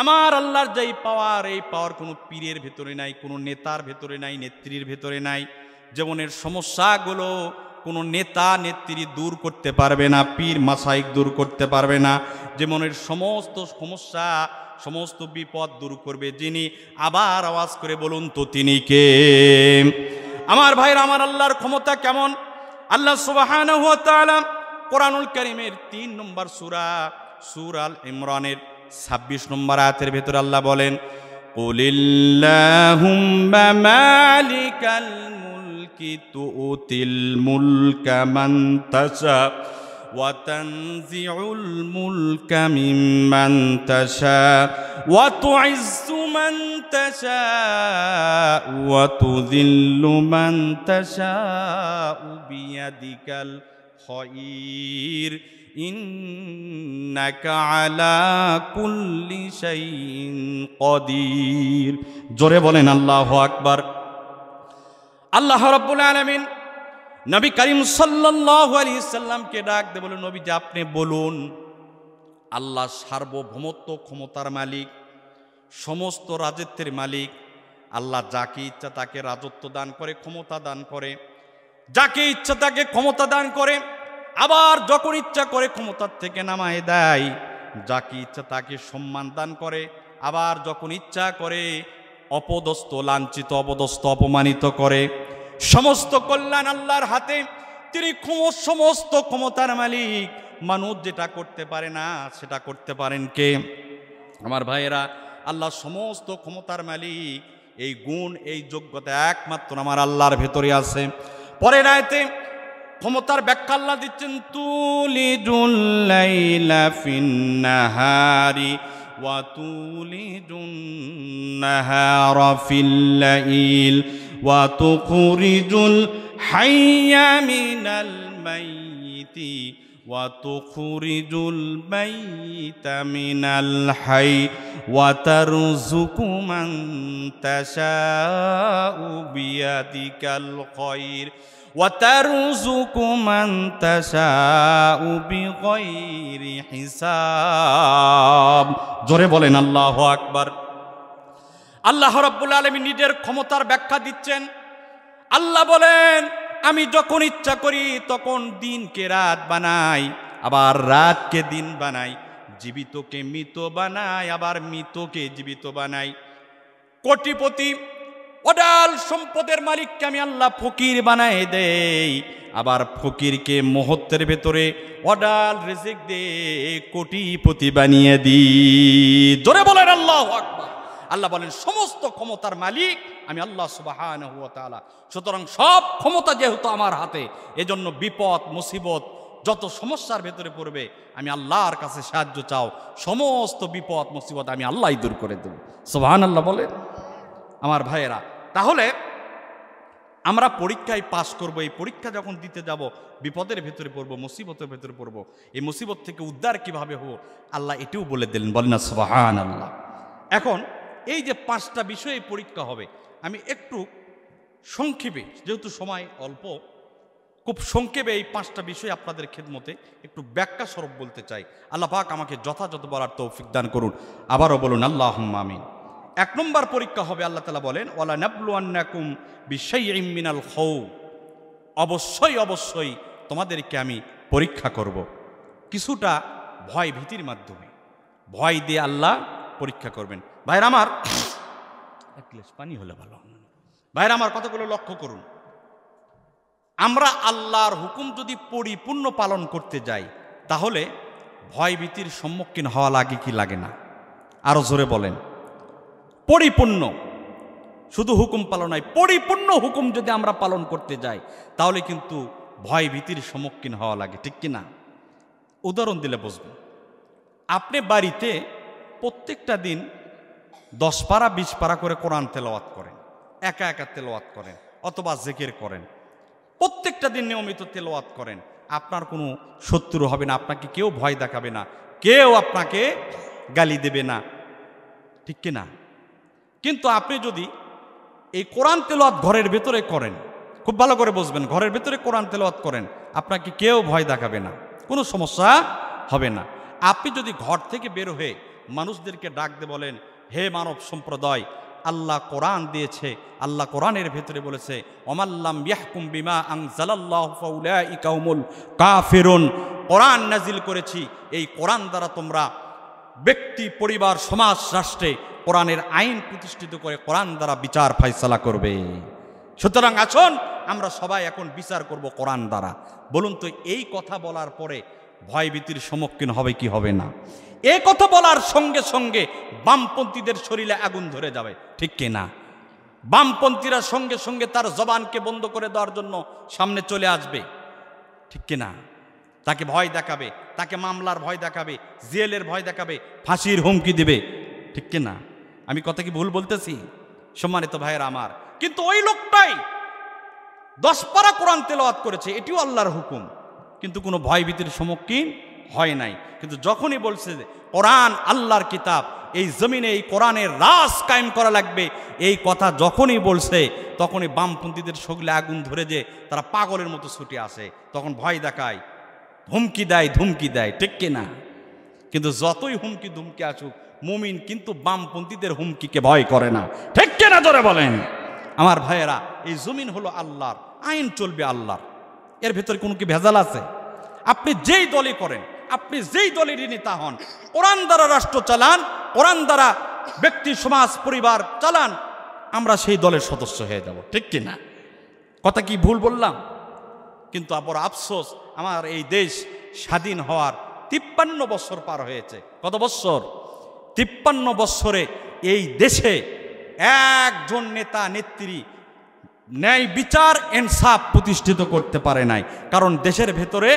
আমার আল্লাহর যে পাওয়ার, এই পাওয়ার কোনো পীরের ভেতরে নাই, কোনো নেতার ভেতরে নাই, নেত্রীর ভেতরে নাই। জীবনের সমস্যাগুলো কোনো নেতা নেত্রী দূর করতে পারবে না, পীর মাসাইক দূর করতে পারবে না। জীবনের সমস্ত সমস্যা, সমস্ত বিপদ দূর করবে যিনি। আবার আওয়াজ করে বলুন তো তিনি কে? আমার ভাইরা, আমার আল্লাহর ক্ষমতা কেমন? আল্লাহ সুবহানাহু ওয়া তাআলা কোরআনুল কারীমের 3 নম্বর সূরা সূরা আল ইমরানের 26 নম্বর আয়াতের ভেতরে আল্লাহ বলেন, কুলিল্লাহুম্মা মালিকাল মুলকি তুতিল মুলকা মান তাশা ওয়া তানজিউল মুলকা মিম্মান তাশা ওয়া তুইজ্জু মান তাশা ওয়া তুযিল্লু মান তাশা বিয়াদিকাল খায়র ইন্নাকা আলা কুল্লি শাইইন কাদির। জোরে বলেন আল্লাহু আকবার। আল্লাহ রাব্বুল আলামিন নবী করিম সাল্লাল্লাহু আলাইহি সাল্লামকে ডাক দিয়ে বলেন, নবী যে আপনি বলুন, আল্লাহ সার্বভৌমত্ব ক্ষমতার মালিক, সমস্ত রাজত্বের মালিক। আল্লাহ যাকে ইচ্ছা তাকে রাজত্ব দান করে, ক্ষমতা দান করে, যাকে ইচ্ছা তাকে ক্ষমতা দান করে, আবার যখন ইচ্ছা করে ক্ষমতার থেকে নামায় দেয়। যাকে ইচ্ছা তাকে সম্মান দান করে, আবার যখন ইচ্ছা করে অপদস্থ, লাঞ্ছিত, অপদস্থ, অপমানিত করে। সমস্ত কল্যাণ আল্লাহর হাতে, তিনি সমস্ত ক্ষমতার মালিক। মানুষ যেটা করতে পারে না সেটা করতে পারেন কে? আমার ভাইয়েরা, আল্লাহ সমস্ত ক্ষমতার মালিক। এই গুণ, এই যোগ্যতা একমাত্র আমার আল্লাহর ভেতরে আছে। পরের আয়াতে ক্ষমতার ব্যাখ্যা আল্লাহ দিচ্ছেন, তুলিজুল লাইলা ফিন নাহারি ওয়া তুলিজুন নাহারা ফিল লাইল ওয়া তুখরিজুল হাইয়া মিনাল মাইয়িতি ওয়া তুখরিজুল মাইয়িতা মিনাল হাই ওয়া তারযুকু মান তাশাউ বিয়াদিকাল খায়র وَتَرْزُقُ مَنْ تَشَاءُ بِغَيْرِ হিসাব। জোরে বলেন আল্লাহু আকবার। আল্লাহ রাব্বুল আলামিন নিজের ক্ষমতার ব্যাখ্যা দিচ্ছেন। আল্লাহ বলেন, আমি যখন ইচ্ছা করি তখন দিনকে রাত বানাই, আবার রাতকে দিন বানাই, জীবিতকে মৃত বানাই, আবার মৃতকে জীবিত বানাই। কোটিপতি অডাল সম্পদের মালিককে আমি আল্লাহ ফকির বানায় দেই, আবার ফকিরকে মুহূর্তের ভেতরে অডাল রিজিক দিয়ে কোটিপতি বানিয়ে দিই। জোরে বলেন আল্লাহু আকবার। আল্লাহ বলেন সমস্ত ক্ষমতার মালিক আমি আল্লাহ সুবহানাহু ওয়া তাআলা। সুতরাং সব ক্ষমতা যেহেতু আমার হাতে, এজন্য বিপদ মুসিবত যত সমস্যার ভেতরে পড়বে আমি আল্লাহর কাছে সাহায্য চাও, সমস্ত বিপদ মুসিবত আমি আল্লাহই দূর করে দেব। সুবহানাল্লাহ বলেন। আমার ভাইয়েরা, তাহলে আমরা পরীক্ষায় পাশ করব। এই পরীক্ষা যখন দিতে যাব বিপদের ভেতরে পড়বো, মুসিবতের ভেতরে পড়বো। এই মুসিবত থেকে উদ্ধার কিভাবে হবো আল্লাহ এটিও বলে দিলেন। বলেন না সুবহানাল্লাহ। এখন এই যে 5টা বিষয়ে পরীক্ষা হবে, আমি একটু সংক্ষেপে, যেহেতু সময় অল্প, খুব সংক্ষেপে এই 5টা বিষয় আপনাদের খেদমতে একটু ব্যাখ্যা স্বরূপ বলতে চাই। আল্লাহ পাক আমাকে যথাযথ বলার তৌফিক দান করুন। আবারও বলুন আল্লাহুম্মা আমিন। 1 নম্বর পরীক্ষা হবে, আল্লাহ তাআলা বলেন, ওয়ালা নাবলুয়ান্নাকুম বিশাইইম মিনাল খাউফ। অবশ্যই অবশ্যই তোমাদেরকে আমি পরীক্ষা করব কিছুটা ভয় ভীতির মাধ্যমে। ভয় দিয়ে আল্লাহ পরীক্ষা করবেন। ভাইরা আমার, এক গ্লাস পানি হলে ভালো। ভাইরা আমার, কথাগুলো লক্ষ্য করুন। আমরা আল্লাহর হুকুম যদি পরিপূর্ণ পালন করতে যাই, তাহলে ভয় ভীতির সম্মুখীন হওয়া লাগে কি লাগে না? আরো জোরে বলেন। পরিপূর্ণ, শুধু হুকুম পালন নয়, পরিপূর্ণ হুকুম যদি আমরা পালন করতে যাই তাহলে কিন্তু ভয় ভীতির সম্মুখীন হওয়া লাগে, ঠিক কিনা? উদাহরণ দিলে বুঝবেন। আপনি বাড়িতে প্রত্যেকটা দিন 10 পারা 20 পারা করে কোরআন তেলাওয়াত করেন, একা একা তেলাওয়াত করেন অথবা জিকির করেন, প্রত্যেকটা দিন নিয়মিত তেলাওয়াত করেন। আপনার কোনো শত্রু হবে না, আপনাকে কেউ ভয় দেখাবে না, কেউ আপনাকে গালি দেবে না, ঠিক কিনা? কিন্তু আপনি যদি এই কোরআন তেলাওয়াত ঘরের ভেতরে করেন, খুব ভালো করে বুঝবেন, ঘরের ভেতরে কোরআন তেলাওয়াত করেন, আপনাকে কেউ ভয় দেখাবে না, কোনো সমস্যা হবে না। আপনি যদি ঘর থেকে বের হয়ে মানুষদেরকে ডাক দিয়ে বলেন, হে মানব সম্প্রদায়, আল্লাহ কোরআন দিয়েছে, আল্লাহ কোরআনের ভেতরে বলেছে ওমাল্লাম ইয়াহকুম বিমা আনজালাল্লাহু ফাউলাইকা হুমুল কাফিরুন, কোরআন নাজিল করেছি, এই কোরআন দ্বারা তোমরা ব্যক্তি, পরিবার, সমাজ, রাষ্ট্রে কোরআনের আইন প্রতিষ্ঠিত করে কোরআন দ্বারা বিচার ফায়সালা করবে। সুতরাং আসুন আমরা সবাই এখন বিচার করব কোরআন দ্বারা। বলুন তো, এই কথা বলার পরে ভয়ভীতির সম্মুখীন হবে কি হবে না? এই কথা বলার সঙ্গে সঙ্গে বামপন্থীদের শরীরে আগুন ধরে যাবে, ঠিক কি না? বামপন্থীরা সঙ্গে সঙ্গে তার জবানকে বন্ধ করে দেওয়ার জন্য সামনে চলে আসবে, ঠিক কি না? তাকে ভয় দেখাবে, তাকে মামলার ভয় দেখাবে, জেলের ভয় দেখাবে, ফাঁসির হুমকি দিবে, ঠিক কি না? আমি কথা কি ভুল বলতেছি সম্মানিত ভাইয়েরা আমার? কিন্তু ওই লোকটাই 10 পারা কোরআন তেলাওয়াত করেছে, এটিও আল্লাহর হুকুম, কিন্তু কোনো ভয়ভীতির সম্মুখীন হয় নাই। কিন্তু যখনই বলছে যে কোরআন আল্লাহর কিতাব, এই জমিনে এই কোরআনের রাজ কায়েম করা লাগবে, এই কথা যখনই বলছে তখনই বামপন্থীদের শরীরে আগুন ধরে যে তারা পাগলের মতো ছুটে আসে, তখন ভয় দেখায়, হুমকি দেয়, ধুমকি দেয়, ঠিক কিনা? কিন্তু যতই হুমকি ধুমকি আসুক, মুমিন কিন্তু বামপন্থীদের হুমকিকে ভয় করে না, ঠিক কিনা? জোরে বলেন। আমার ভাইয়েরা, এই জমিন হলো আল্লাহর, আইন চলবে আল্লাহর, এর ভেতরে কোনো কি ভেজাল আছে? আপনি যেই দলই করেন, আপনি যেই দলেরই নেতা হন, কোরআন দ্বারা রাষ্ট্র চালান, কোরআন দ্বারা ব্যক্তি, সমাজ, পরিবার চালান, আমরা সেই দলের সদস্য হয়ে যাব, ঠিক কিনা? কথা কি ভুল বললাম? কিন্তু আবার আফসোস, আমার এই দেশ স্বাধীন হওয়ার 53 বছর পার হয়েছে। কত বছর? 53 বছরে এই দেশে একজন নেতা নেত্রী ন্যায় বিচার ইনসাফ প্রতিষ্ঠিত করতে পারে নাই, কারণ দেশের ভেতরে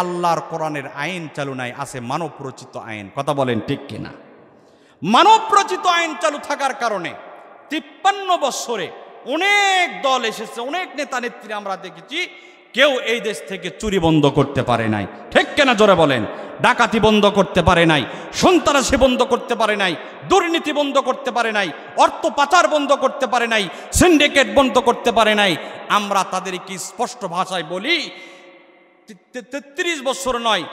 আল্লাহর কোরআনের আইন চালু নাই, আছে মানব রচিত আইন। কথা বলেন ঠিক কিনা? মানব রচিত আইন চালু থাকার কারণে 53 বছরে অনেক দল এসেছে, অনেক নেতা নেত্রী আমরা দেখেছি, কেউ এই দেশ থেকে চুরি বন্ধ করতে পারে নাই, ঠিক কিনা? জোরে বলেন। ডাকাতি বন্ধ করতে পারে নাই, সন্ত্রাসী বন্ধ করতে পারে নাই, দুর্নীতি বন্ধ করতে পারে নাই, অর্থ পাচার বন্ধ করতে পারে নাই, সিন্ডিকেট বন্ধ করতে পারে নাই। আমরা তাদেরকে স্পষ্ট ভাষায় বলি, 33 বছর নয়,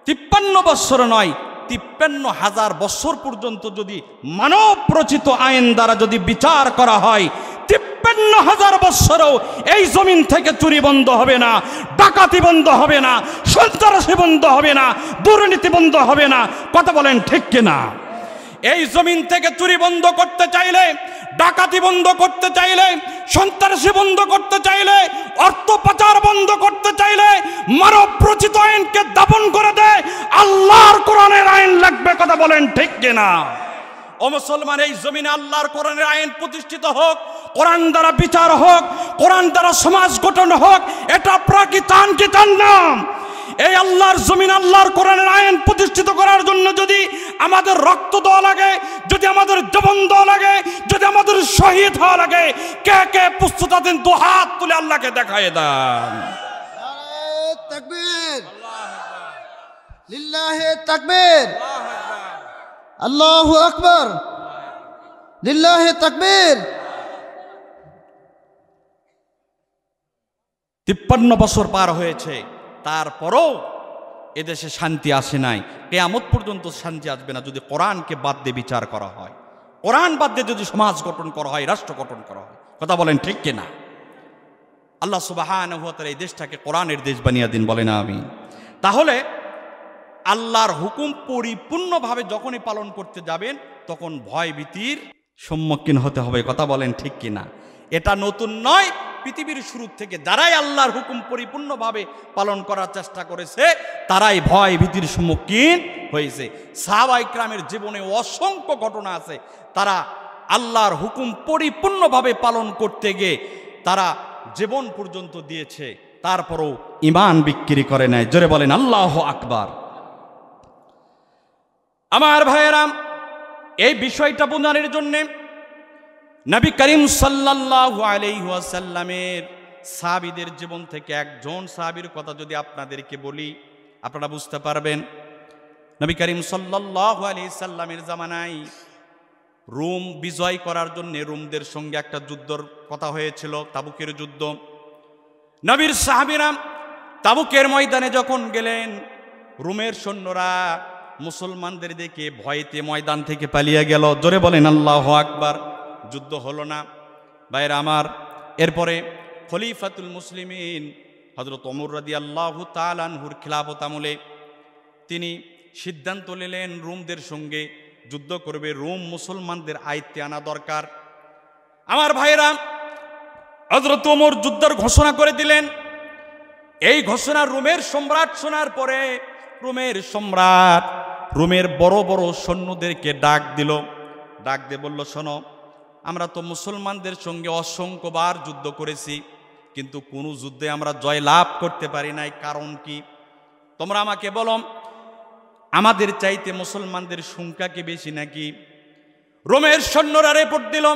53 বছর নয়, 53,000 বছর পর্যন্ত যদি মানব রচিত আইন দ্বারা যদি বিচার করা হয়, 53,000 বছরেও এই জমিন থেকে চুরি বন্ধ হবে না, ডাকাতি বন্ধ হবে না, সন্ত্রাসী বন্ধ হবে না, দুর্নীতি বন্ধ হবে না। কথা বলেন ঠিক কিনা? এই জমিন থেকে চুরি বন্ধ করতে চাইলে, ডাকাতি বন্ধ করতে চাইলে, সন্ত্রাসী বন্ধ করতে চাইলে, অর্থ পাচার বন্ধ করতে চাইলে মানব রচিত আইনকে দাপন করে দেয় আল্লাহর কোরআনের আইন লাগবে। কথা বলেন ঠিক কিনা? ও মুসলমান, এই জমিনে আল্লাহর কোরআনের আইন প্রতিষ্ঠিত হোক, কোরআন দ্বারা বিচার হোক, কোরআন দ্বারা সমাজ গঠন হোক, এটা প্রাকিতান কিতান নাম। এই আল্লাহর জমিন আল্লাহর কোরআনের আইন প্রতিষ্ঠিত করার জন্য যদি আমাদের রক্ত দেওয়া লাগে, যদি আমাদের জীবন দেওয়া লাগে, যদি আমাদের শহীদ হওয়া লাগে, কে কে প্রস্তুত আছেন? 2 হাত তুলে আল্লাহকে দেখায় দেন। নারে তাকবীর, লিল্লাহে তাকবীর, আল্লাহু আকবার, লিল্লাহে তাকবীর। 53 বছর পার হয়েছে, তারপরও এদেশে শান্তি আসে নাই। কিয়ামত পর্যন্ত শান্তি আসবে না যদি কোরআনকে বাদ দিয়ে বিচার করা হয়, কোরআন বাদ দিয়ে যদি সমাজ গঠন করা হয়, রাষ্ট্র গঠন করা হয়। কথা বলেন ঠিক কিনা? আল্লাহ সুবহানাহু ওয়া তাআলা এই দেশটাকে কোরআনের দেশ বানিয়ে দিন, বলেন আমিন। তাহলে আল্লাহর হুকুম পরিপূর্ণভাবে যখনই পালন করতে যাবেন, তখন ভয় ভীতির সম্মুখীন হতে হবে। কথা বলেন ঠিক কিনা? এটা নতুন নয়, পৃথিবীর শুরু থেকে যারাই আল্লাহর হুকুম পরিপূর্ণভাবে পালন করার চেষ্টা করেছে, তারাই ভয় ভীতির সম্মুখীন হয়েছে। সাহাবায়ে কেরামের জীবনে অসংখ্য ঘটনা আছে, তারা আল্লাহর হুকুম পরিপূর্ণভাবে পালন করতে গিয়ে তারা জীবন পর্যন্ত দিয়েছে, তারপরও ঈমান বিক্রি করে নাই। জোরে বলেন আল্লাহু আকবার। আমার ভাইয়েরা, এই বিষয়টা বোঝানোর জন্যে নবী করিম সাল্লাল্লাহু আলাইহি ওয়াসাল্লামের সাহাবীদের জীবন থেকে একজন সাহাবীর কথা যদি আপনাদেরকে বলি, আপনারা বুঝতে পারবেন। নবী করিম সাল্লাল্লাহু আলাইহি সাল্লামের জামানায় রোম বিজয় করার জন্য রোমদের সঙ্গে একটা যুদ্ধর কথা হয়েছিল, তাবুকের যুদ্ধ। নবীর সাহাবীরা তাবুকের ময়দানে যখন গেলেন, রোমের সৈন্যরা মুসলমানদের দেখে ভয়তে ময়দান থেকে পালিয়ে গেল। জোরে বলেন আল্লাহু আকবার। যুদ্ধ হলো না ভাইরা আমার। এরপরে খলিফাতুল মুসলিমিন হযরত ওমর রাদিয়াল্লাহু তাআলা আনহুর খিলাফত আমলে তিনি সিদ্ধান্ত নিলেন রোমদের সঙ্গে যুদ্ধ করবে, রোম মুসলমানদের আয়ত্তে আনা দরকার। আমার ভাইরা, হযরত ওমর যুদ্ধের ঘোষণা করে দিলেন। এই ঘোষণা রোমের সম্রাট শোনার পরে রোমের সম্রাট রোমের বড় বড় সৈন্যদেরকে ডাক দিল। ডাক দিয়ে বলল, শোনো, আমরা তো মুসলমানদের সঙ্গে অসংখ্যবার যুদ্ধ করেছি, কিন্তু কোনো যুদ্ধে আমরা জয় লাভ করতে পারি নাই। কারণ কি? তোমরা আমাকে বলো, আমাদের চাইতে মুসলমানদের সংখ্যা কি বেশি নাকি? রোমের সৈন্যরা রিপোর্ট দিল,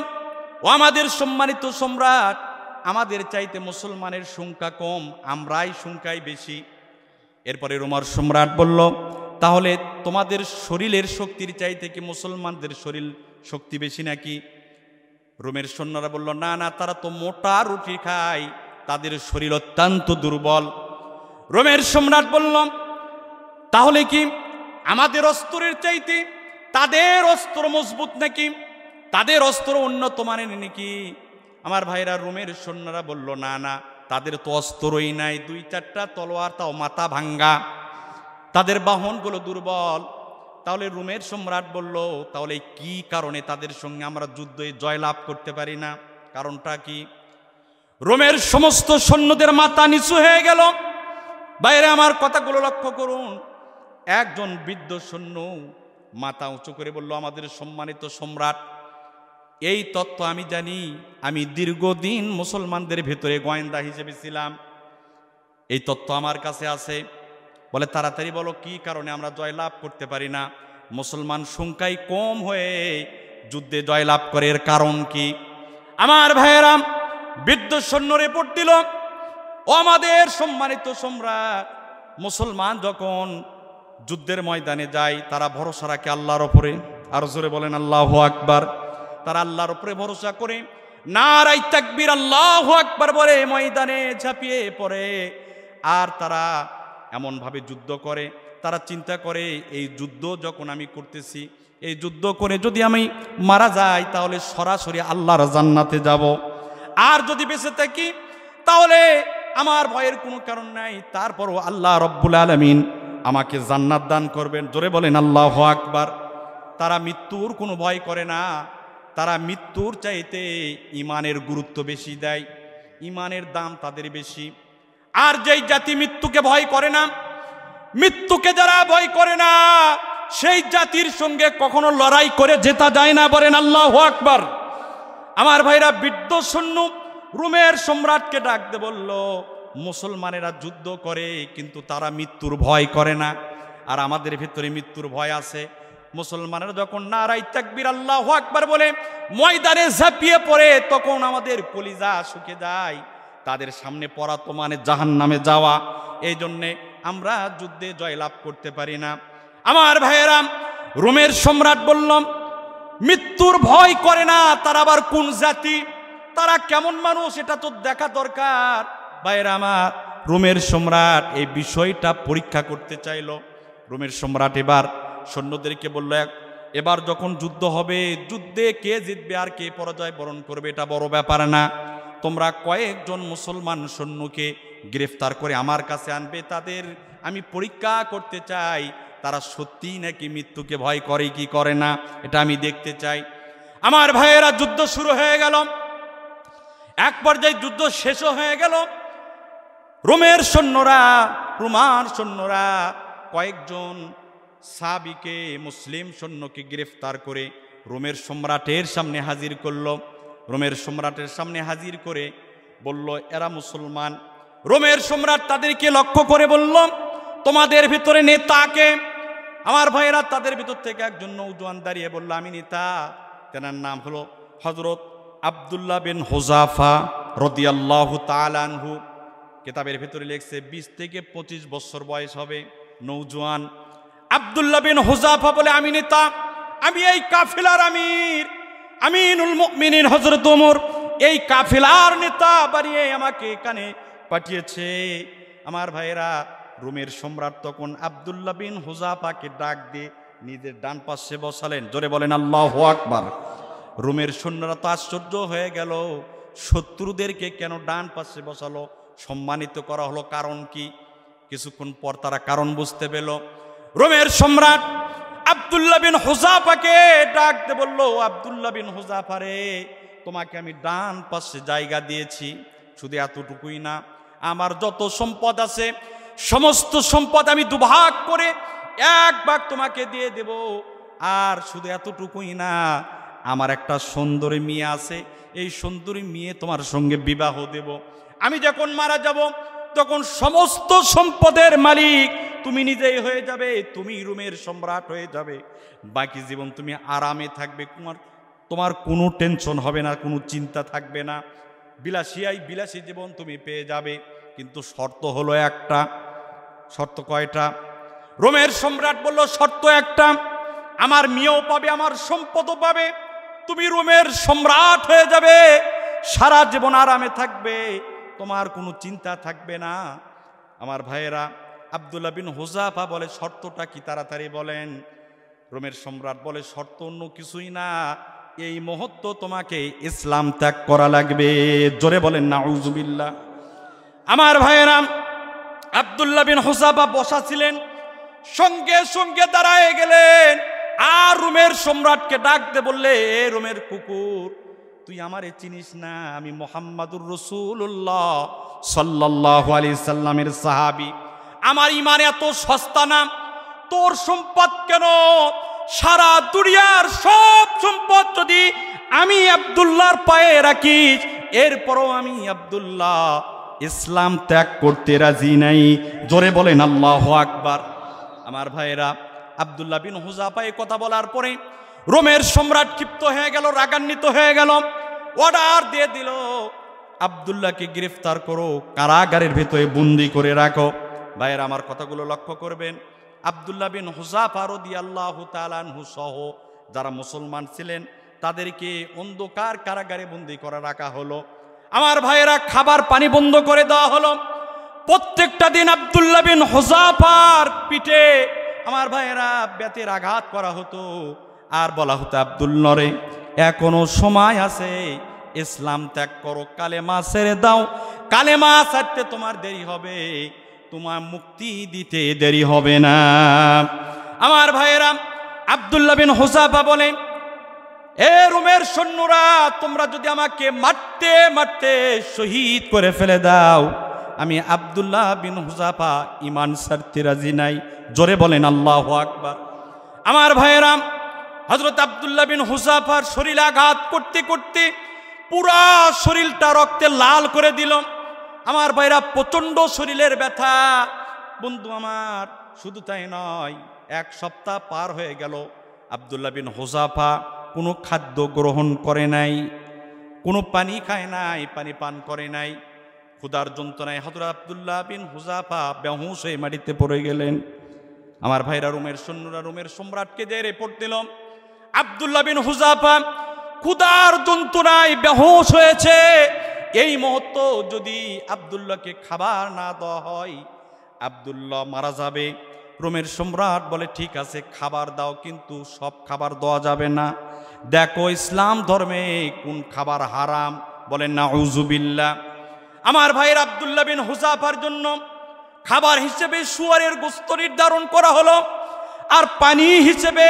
ও আমাদের সম্মানিত সম্রাট, আমাদের চাইতে মুসলমানের সংখ্যা কম, আমরাই সংখ্যায় বেশি। এরপরে রোমার সম্রাট বলল, তাহলে তোমাদের শরীরের শক্তির চাইতে কি মুসলমানদের শরীর শক্তি বেশি নাকি? রোমের সৈন্যরা বলল, না না, তারা তো মোটা রুটি খায়, তাদের শরীর অত্যন্ত দুর্বল। রোমের সম্রাট বলল, তাহলে কি আমাদের অস্ত্রের চাইতে তাদের অস্ত্র মজবুত নাকি? তাদের অস্ত্র উন্নত মানের নাকি? আমার ভাইরা, রোমের সৈন্যরা বলল, না না, তাদের তো অস্ত্রই নাই, 2-4টা তলোয়ার, তাও মাথা ভাঙ্গা, তাদের বাহনগুলো দুর্বল। তাহলে রোমের সম্রাট বলল, তাহলে কি কারণে তাদের সঙ্গে আমরা যুদ্ধে জয়লাভ করতে পারি না? কারণটা কি? রোমের সমস্ত সৈন্যদের মাথা নিচু হয়ে গেল। বাইরে আমার কথাগুলো লক্ষ্য করুন। একজন বৃদ্ধ সৈন্য মাথা উঁচু করে বলল, আমাদের সম্মানিত সম্রাট, এই তত্ত্ব আমি জানি, আমি দীর্ঘদিন মুসলমানদের ভেতরে গোয়েন্দা হিসেবে ছিলাম, এই তত্ত্ব আমার কাছে আছে। বলে, তাড়াতাড়ি বলো, কি কারণে আমরা জয়লাভ করতে পারি না? মুসলমান সংখ্যায় কম হয়ে যুদ্ধে জয়লাভ করে, এর কারণ কি? আমার ভাইয়েরা, বৃদ্ধ সৈন্য রিপোর্ট দিল, ও আমাদের সম্মানিত সম্রাট, মুসলমান যখন যুদ্ধের ময়দানে যায়, তারা ভরসা রাখে আল্লাহর ওপরে। আর জোরে বলেন আল্লাহু আকবার। তারা আল্লাহর উপরে ভরসা করে নারায়ে তাকবীর আল্লাহু আকবার বলে ময়দানে ঝাঁপিয়ে পড়ে। আর তারা এমনভাবে যুদ্ধ করে, তারা চিন্তা করে, এই যুদ্ধ যখন আমি করতেছি, এই যুদ্ধ করে যদি আমি মারা যাই, তাহলে সরাসরি আল্লাহর জান্নাতে যাব। আর যদি বেঁচে থাকি, তাহলে আমার ভয়ের কোনো কারণ নাই, তারপরও আল্লাহ রব্বুল আলামিন আমাকে জান্নাত দান করবেন। জোরে বলেন আল্লাহু আকবার। তারা মৃত্যুর কোনো ভয় করে না, তারা মৃত্যুর চাইতে ইমানের গুরুত্ব বেশি দেয়, ইমানের দাম তাদের বেশি। আর যেই জাতি মৃত্যুকে ভয় করে না, মৃত্যুকে যারা ভয় করে না, সেই জাতির সঙ্গে কখনো লড়াই করে জেতা যায় না। বলেন আল্লাহু আকবার। আমার ভাইরা, বৃদ্ধ সৈন্য রোমের সম্রাটকে ডাকতে বলল, মুসলমানেরা যুদ্ধ করে কিন্তু তারা মৃত্যুর ভয় করে না, আর আমাদের ভিতরে মৃত্যুর ভয় আছে। মুসলমানেরা যখন নারায়ে তাকবীর আল্লাহু আকবার বলে ময়দানে ঝাঁপিয়ে পড়ে, তখন আমাদের কলিজা শুকে যায়। তাদের সামনে পড়া তো মানে জাহান্নামে যাওয়া। এই জন্যে আমরা যুদ্ধে জয়লাভ করতে পারি না। আমার ভাইয়েরা, রোমের সম্রাট বলল, মৃত্যুর ভয় করে না, তারা আবার কোন জাতি, তারা কেমন মানুষ, এটা তো দেখা দরকার। ভাইয়েরা আমার, রোমের সম্রাট এই বিষয়টা পরীক্ষা করতে চাইল। রোমের সম্রাট এবার সৈন্যদেরকে বলল, এবার যখন যুদ্ধ হবে, যুদ্ধে কে জিতবে আর কে পরাজয় বরণ করবে এটা বড় ব্যাপার না, তোমরা কয়েকজন মুসলমান সৈন্যকে গ্রেফতার করে আমার কাছে আনবে, তাদের আমি পরীক্ষা করতে চাই তারা সত্যিই নাকি মৃত্যুকে ভয় করে কি করে না, এটা আমি দেখতে চাই। আমার ভাইয়েরা, যুদ্ধ শুরু হয়ে গেল। এক পর্যায়ে যুদ্ধ শেষ হয়ে গেল। রোমের সৈন্যরা, রোমান সৈন্যরা কয়েকজন সাহাবীকে, মুসলিম সৈন্যকে গ্রেফতার করে রোমের সম্রাটের সামনে হাজির করল। রোমের সম্রাটের সামনে হাজির করে বলল, এরা মুসলমান। রোমের সম্রাট তাদেরকে লক্ষ্য করে বলল, তোমাদের ভিতরে নেতাকে? আমার ভাইয়েরা, তাদের ভিতর থেকে একজন নওজোয়ান দাঁড়িয়ে বলল, আমি নেতা। তেনার নাম হলো হযরত আব্দুল্লাহ বিন হুযাফা রাদিয়াল্লাহু তাআলা আনহু। কিতাবের ভিতরে লেখছে 20 থেকে 25 বছর বয়স হবে, নওজোয়ান। আব্দুল্লাহ বিন হুযাফা বলে, আমি নেতা, আমি এই কাফেলার আমির, আমিনুল মুমিনিন হযরত ওমর এই কাফেলার নেতা বানিয়ে আমাকে এখানে পাঠিয়েছে। আমার ভাইয়েরা, রোমের সম্রাট তখন আব্দুল্লাহ বিন হুযাফাকে ডাক দিয়ে নিজের ডান পাশে বসালেন। জোরে বলেন আল্লাহু আকবার। রোমের সৈন্যরা তো আশ্চর্য হয়ে গেল, শত্রুদেরকে কেন ডান পাশে বসালো, সম্মানিত করা হলো, কারণ কি? কিছুক্ষণ পর তারা কারণ বুঝতে পেল। রোমের সম্রাট আব্দুল্লাহ বিন হুযাফাকে ডাক দিয়ে বলল, আব্দুল্লাহ বিন হুযাফা রে, তোমাকে আমি ডান পাশে জায়গা দিয়েছি, শুধু এতটুকুই না, আমার যত সম্পদ আছে সমস্ত সম্পদ আমি দুভাগ করে এক ভাগ তোমাকে দিয়ে দেব। আর শুধু এতটুকুই না, আমার একটা সুন্দরী মেয়ে আছে, এই সুন্দরী মেয়ে তোমার সঙ্গে বিবাহ দেব। আমি যখন মারা যাব তখন সমস্ত সম্পদের মালিক তুমি নিজেই হয়ে যাবে, তুমি রোমের সম্রাট হয়ে যাবে, বাকি জীবন তুমি আরামে থাকবে, তোমার কোনো টেনশন হবে না, কোনো চিন্তা থাকবে না, বিলাসী জীবন তুমি পেয়ে যাবে। কিন্তু শর্ত হলো একটা। শর্ত কয়টা? রোমের সম্রাট বলল, শর্ত একটা, আমার মেয়েও পাবে, আমার সম্পদও পাবে, তুমি রোমের সম্রাট হয়ে যাবে, সারা জীবন আরামে থাকবে, তোমার কোনো চিন্তা থাকবে না। আমার ভাইয়েরা, আব্দুল্লাহ বিন হুযাফা বলে, শর্তটা কি? তাড়াতাড়ি বলেন। রোমের সম্রাট বলে, শর্ত অন্য কিছুই না, এই মুহূর্ত তোমাকে ইসলাম ত্যাগ করা লাগবে। জোরে বলেন নাউযুবিল্লাহ। আমার ভাইয়েরা, আব্দুল্লাহ বিন হুযাফা বসা ছিলেন, সঙ্গে সঙ্গে দাঁড়ায় গেলেন আর রোমের সম্রাটকে ডাক দিয়ে বললে, এ রোমের কুকুর, তুই আমারে চিনিস না? আমি মুহাম্মাদুর রাসূলুল্লাহ সাল্লাল্লাহু আলাইহি সাল্লামের সাহাবী। আমার ঈমান এত সস্তা না, তোর সম্পদ কেন, সারা দুনিয়ার সব সম্পদ যদি আমি আব্দুল্লাহর পায়ে রাখিস, এরপরও আমি আব্দুল্লাহ ইসলাম ত্যাগ করতে রাজি নাই। জোরে বলেন আল্লাহু আকবার। আমার ভাইয়েরা, আব্দুল্লাহ বিন হুযাফা এই কথা বলার পরে রোমের সম্রাট ক্ষিপ্ত হয়ে গেল, রাগান্বিত হয়ে গেল, অর্ডার দিয়ে দিল, আব্দুল্লাহকে গ্রেফতার করো, কারাগারের ভেতরে বন্দি করে রাখো। ভাইয়েরা, আমার কথাগুলো লক্ষ্য করবেন। আব্দুল্লাহ বিন হুযাফা রাদিয়াল্লাহু তাআলা আনহু সহ যারা মুসলমান ছিলেন তাদেরকে অন্ধকার কারাগারে বন্দি করে রাখা হলো। আমার ভাইয়েরা, খাবার পানি বন্ধ করে দেওয়া হলো। প্রত্যেকটা দিন আব্দুল্লাহ বিন হুযাফার পিঠে আমার ভাইয়েরা বেতের আঘাত করা হতো, আর বলা হতো, আব্দুল্লাহ রে, এখনো সময় আছে, ইসলাম ত্যাগ করো, কালেমা ছেড়ে দাও, কালেমা ছাড়তে তোমার দেরি হবে, তোমার মুক্তি দিতে দেরি হবে না। আমার ভাইয়েরা, আব্দুল্লাহ বিন হুযাফা বলে, এ রোমের সৈন্যরা, তোমরা যদি আমাকে মারতে মারতে শহীদ করে ফেলে দাও, আমি আব্দুল্লাহ বিন হুযাফা ঈমান ছাড়তে রাজি নাই। জোরে বলেন আল্লাহু আকবার। আমার ভাইয়েরা, হযরত আব্দুল্লাহ বিন হুযাফার শরীরে আঘাত করতে করতে পুরা শরীরটা রক্তে লাল করে দিল। আমার ভাইরা, প্রচন্ড শরীরের ব্যথা। বন্ধু আমার, শুধু তাই নয়, এক সপ্তাহ পার হয়ে গেল, আব্দুল্লাহ বিন হুযাফা কোনো খাদ্য গ্রহণ করে নাই, কোনো পানি খায় নাই, পানি পান করে নাই। ক্ষুধার যন্ত্রণায় হযরত আব্দুল্লাহ বিন হুযাফা বেহুশ হয়ে মাটিতে পড়ে গেলেন। আমার ভাইরা, রোমের সৈন্যরা রোমের সম্রাটকে যে রিপোর্ট দিল, আব্দুল্লাহ বিন হুযাফা ক্ষুধার যন্ত্রণায় বেহুশ হয়েছে, এই মুহূর্তে যদি আব্দুল্লাহকে খাবার না দেওয়া হয়, আব্দুল্লাহ মারা যাবে। রোমের সম্রাট বলে, ঠিক আছে, খাবার দাও, কিন্তু সব খাবার দেওয়া যাবে না। দেখো ইসলাম ধর্মে কোন খাবার হারাম, বলেন নাউযুবিল্লাহ। আমার ভাইয়ের, আব্দুল্লাহ বিন হুযাফার জন্য খাবার হিসেবে শুয়োরের গোশত নির্ধারণ করা হলো, আর পানি হিসেবে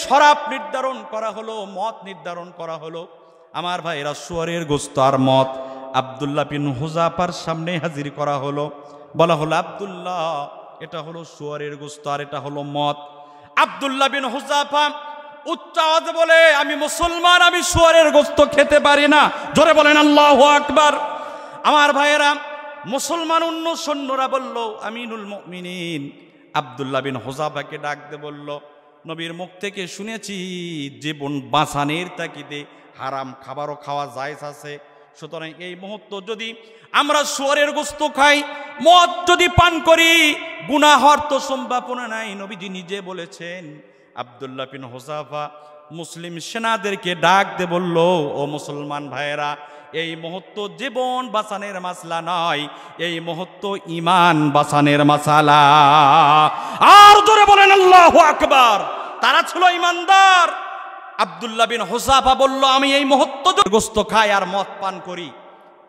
শরাব নির্ধারণ করা হলো, মদ নির্ধারণ করা হলো। আমার ভাইয়েরা, শুয়োরের গোশত আর মদ আব্দুল্লাহ বিন হুযাফার সামনে হাজির করা হলো। বলা হলো, আব্দুল্লাহ, এটা হলো শুয়োরের গোশত আর এটা হলো মদ। আব্দুল্লাহ বিন হুযাফা উচ্চ আওয়াজে বলে, আমি মুসলমান, আমি শুয়োরের গোশত খেতে পারি না। জোরে বলেন আল্লাহু আকবার। আমার ভাইয়েরা, মুসলমান অন্য সৈন্যরা বলল, আমিনুল মুমিনিন আব্দুল্লাহ বিন হুযাফাকে ডাক দিয়ে বলল, নবীর মুখ থেকে শুনেছি জীবন বাঁচানোর তাগিদে হারাম খাবারও খাওয়া জায়েজ আছে, সুতরাং এই মুহূর্তে যদি আমরা শুয়োরের গোশত খাই, মদ যদি পান করি, গুনাহ হওয়ার তো সম্ভাবনা নাই। নবীজি নিজে বলেছেন। আব্দুল্লাহ বিন হুযাফা মুসলিম সেনাদেরকে ডাক দে বলল, ও মুসলমান ভাইয়েরা, এই মুহূর্ত জীবন বাঁচানোর মাসলা নয়, এই মুহূর্ত ঈমান বাঁচানোর মাসালা। আর জোরে বলেন আল্লাহু আকবার। তারা ছিল ঈমানদার। আব্দুল্লাহ বিন হুযাফা বলল, আমি এই মুহূর্ত গোশত খাই আর মদ পান করি,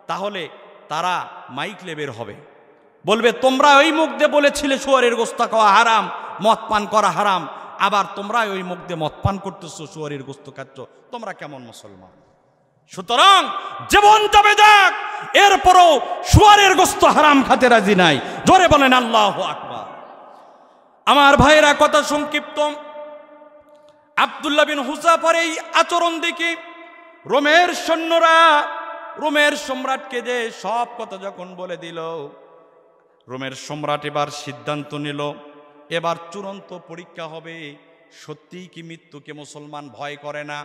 তাহলে তারা মাইকলে বের হবে, বলবে তোমরা ওই মুখ দিয়ে বলেছিলে শুয়োরের গোশত খাওয়া হারাম, মদ পান করা হারাম, আবার তোমরা ওই মুখ দিয়ে মদ পান করতেছো, শুয়োরের গোশত খাচ্ছ, তোমরা কেমন মুসলমান? সুতরাং জীবন যাবে যাক, এরপরও শুয়োরের গোশত হারাম খেতে রাজি নাই। জোরে বলেন আল্লাহু আকবার। আমার ভাইয়েরা, কথা সংক্ষিপ্ত। আব্দুল্লাহ বিন হুযাফার এই আচরণ দেখে রোমের সৈন্যরা রোমের সম্রাটকে যে সব কথা যখন বলে দিল, রোমের সম্রাট এবার সিদ্ধান্ত নিল, এবার চূড়ান্ত পরীক্ষা হবে, সত্যিই কি মৃত্যুকে মুসলমান ভয় করে না।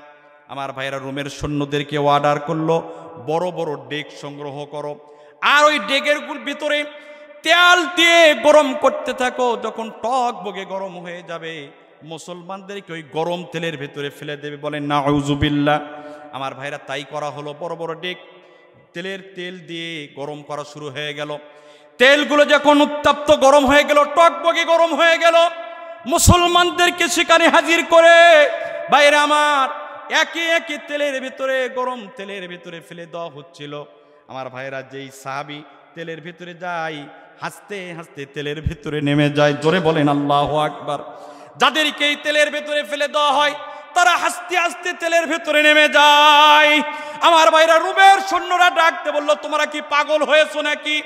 আমার ভাইয়েরা, রোমের সৈন্যদেরকে অর্ডার করলো, বড় বড় ডেক সংগ্রহ করো, আর ওই ডেকের ভিতরে তেল দিয়ে গরম করতে থাকো, যখন টক বগে গরম হয়ে যাবে মুসলমানদেরকে ওই গরম তেলের ভেতরে ফেলে দেবে। বলেন নাউযুবিল্লাহ। আমার ভাইরা, তাই করা হলো। বড় বড় ডেক তেল দিয়ে গরম করা শুরু হয়ে গেল। তেলগুলো যখন উত্তপ্ত গরম হয়ে গেল, টকবগে গরম হয়ে গেল, মুসলমানদেরকে সেখানে হাজির করে ভাইরা আমার একে একে তেলের ভেতরে, গরম তেলের ভেতরে ফেলে দেওয়া হচ্ছিল। আমার ভাইরা, যেই সাহাবী তেলের ভেতরে যায়, হাসতে হাসতে তেলের ভেতরে নেমে যায়। জোরে বলেন আল্লাহু আকবার। যাদেরকে এই তেলের ভেতরে ফেলে দেওয়া হয়, তারা হাসতে হাসতে তেলের ভেতরে নেমে যায়। আমার ভাইরা, রোমের সৈন্যরা ডাকতে বলল, তোমরা কি পাগল হয়েছো নাকি?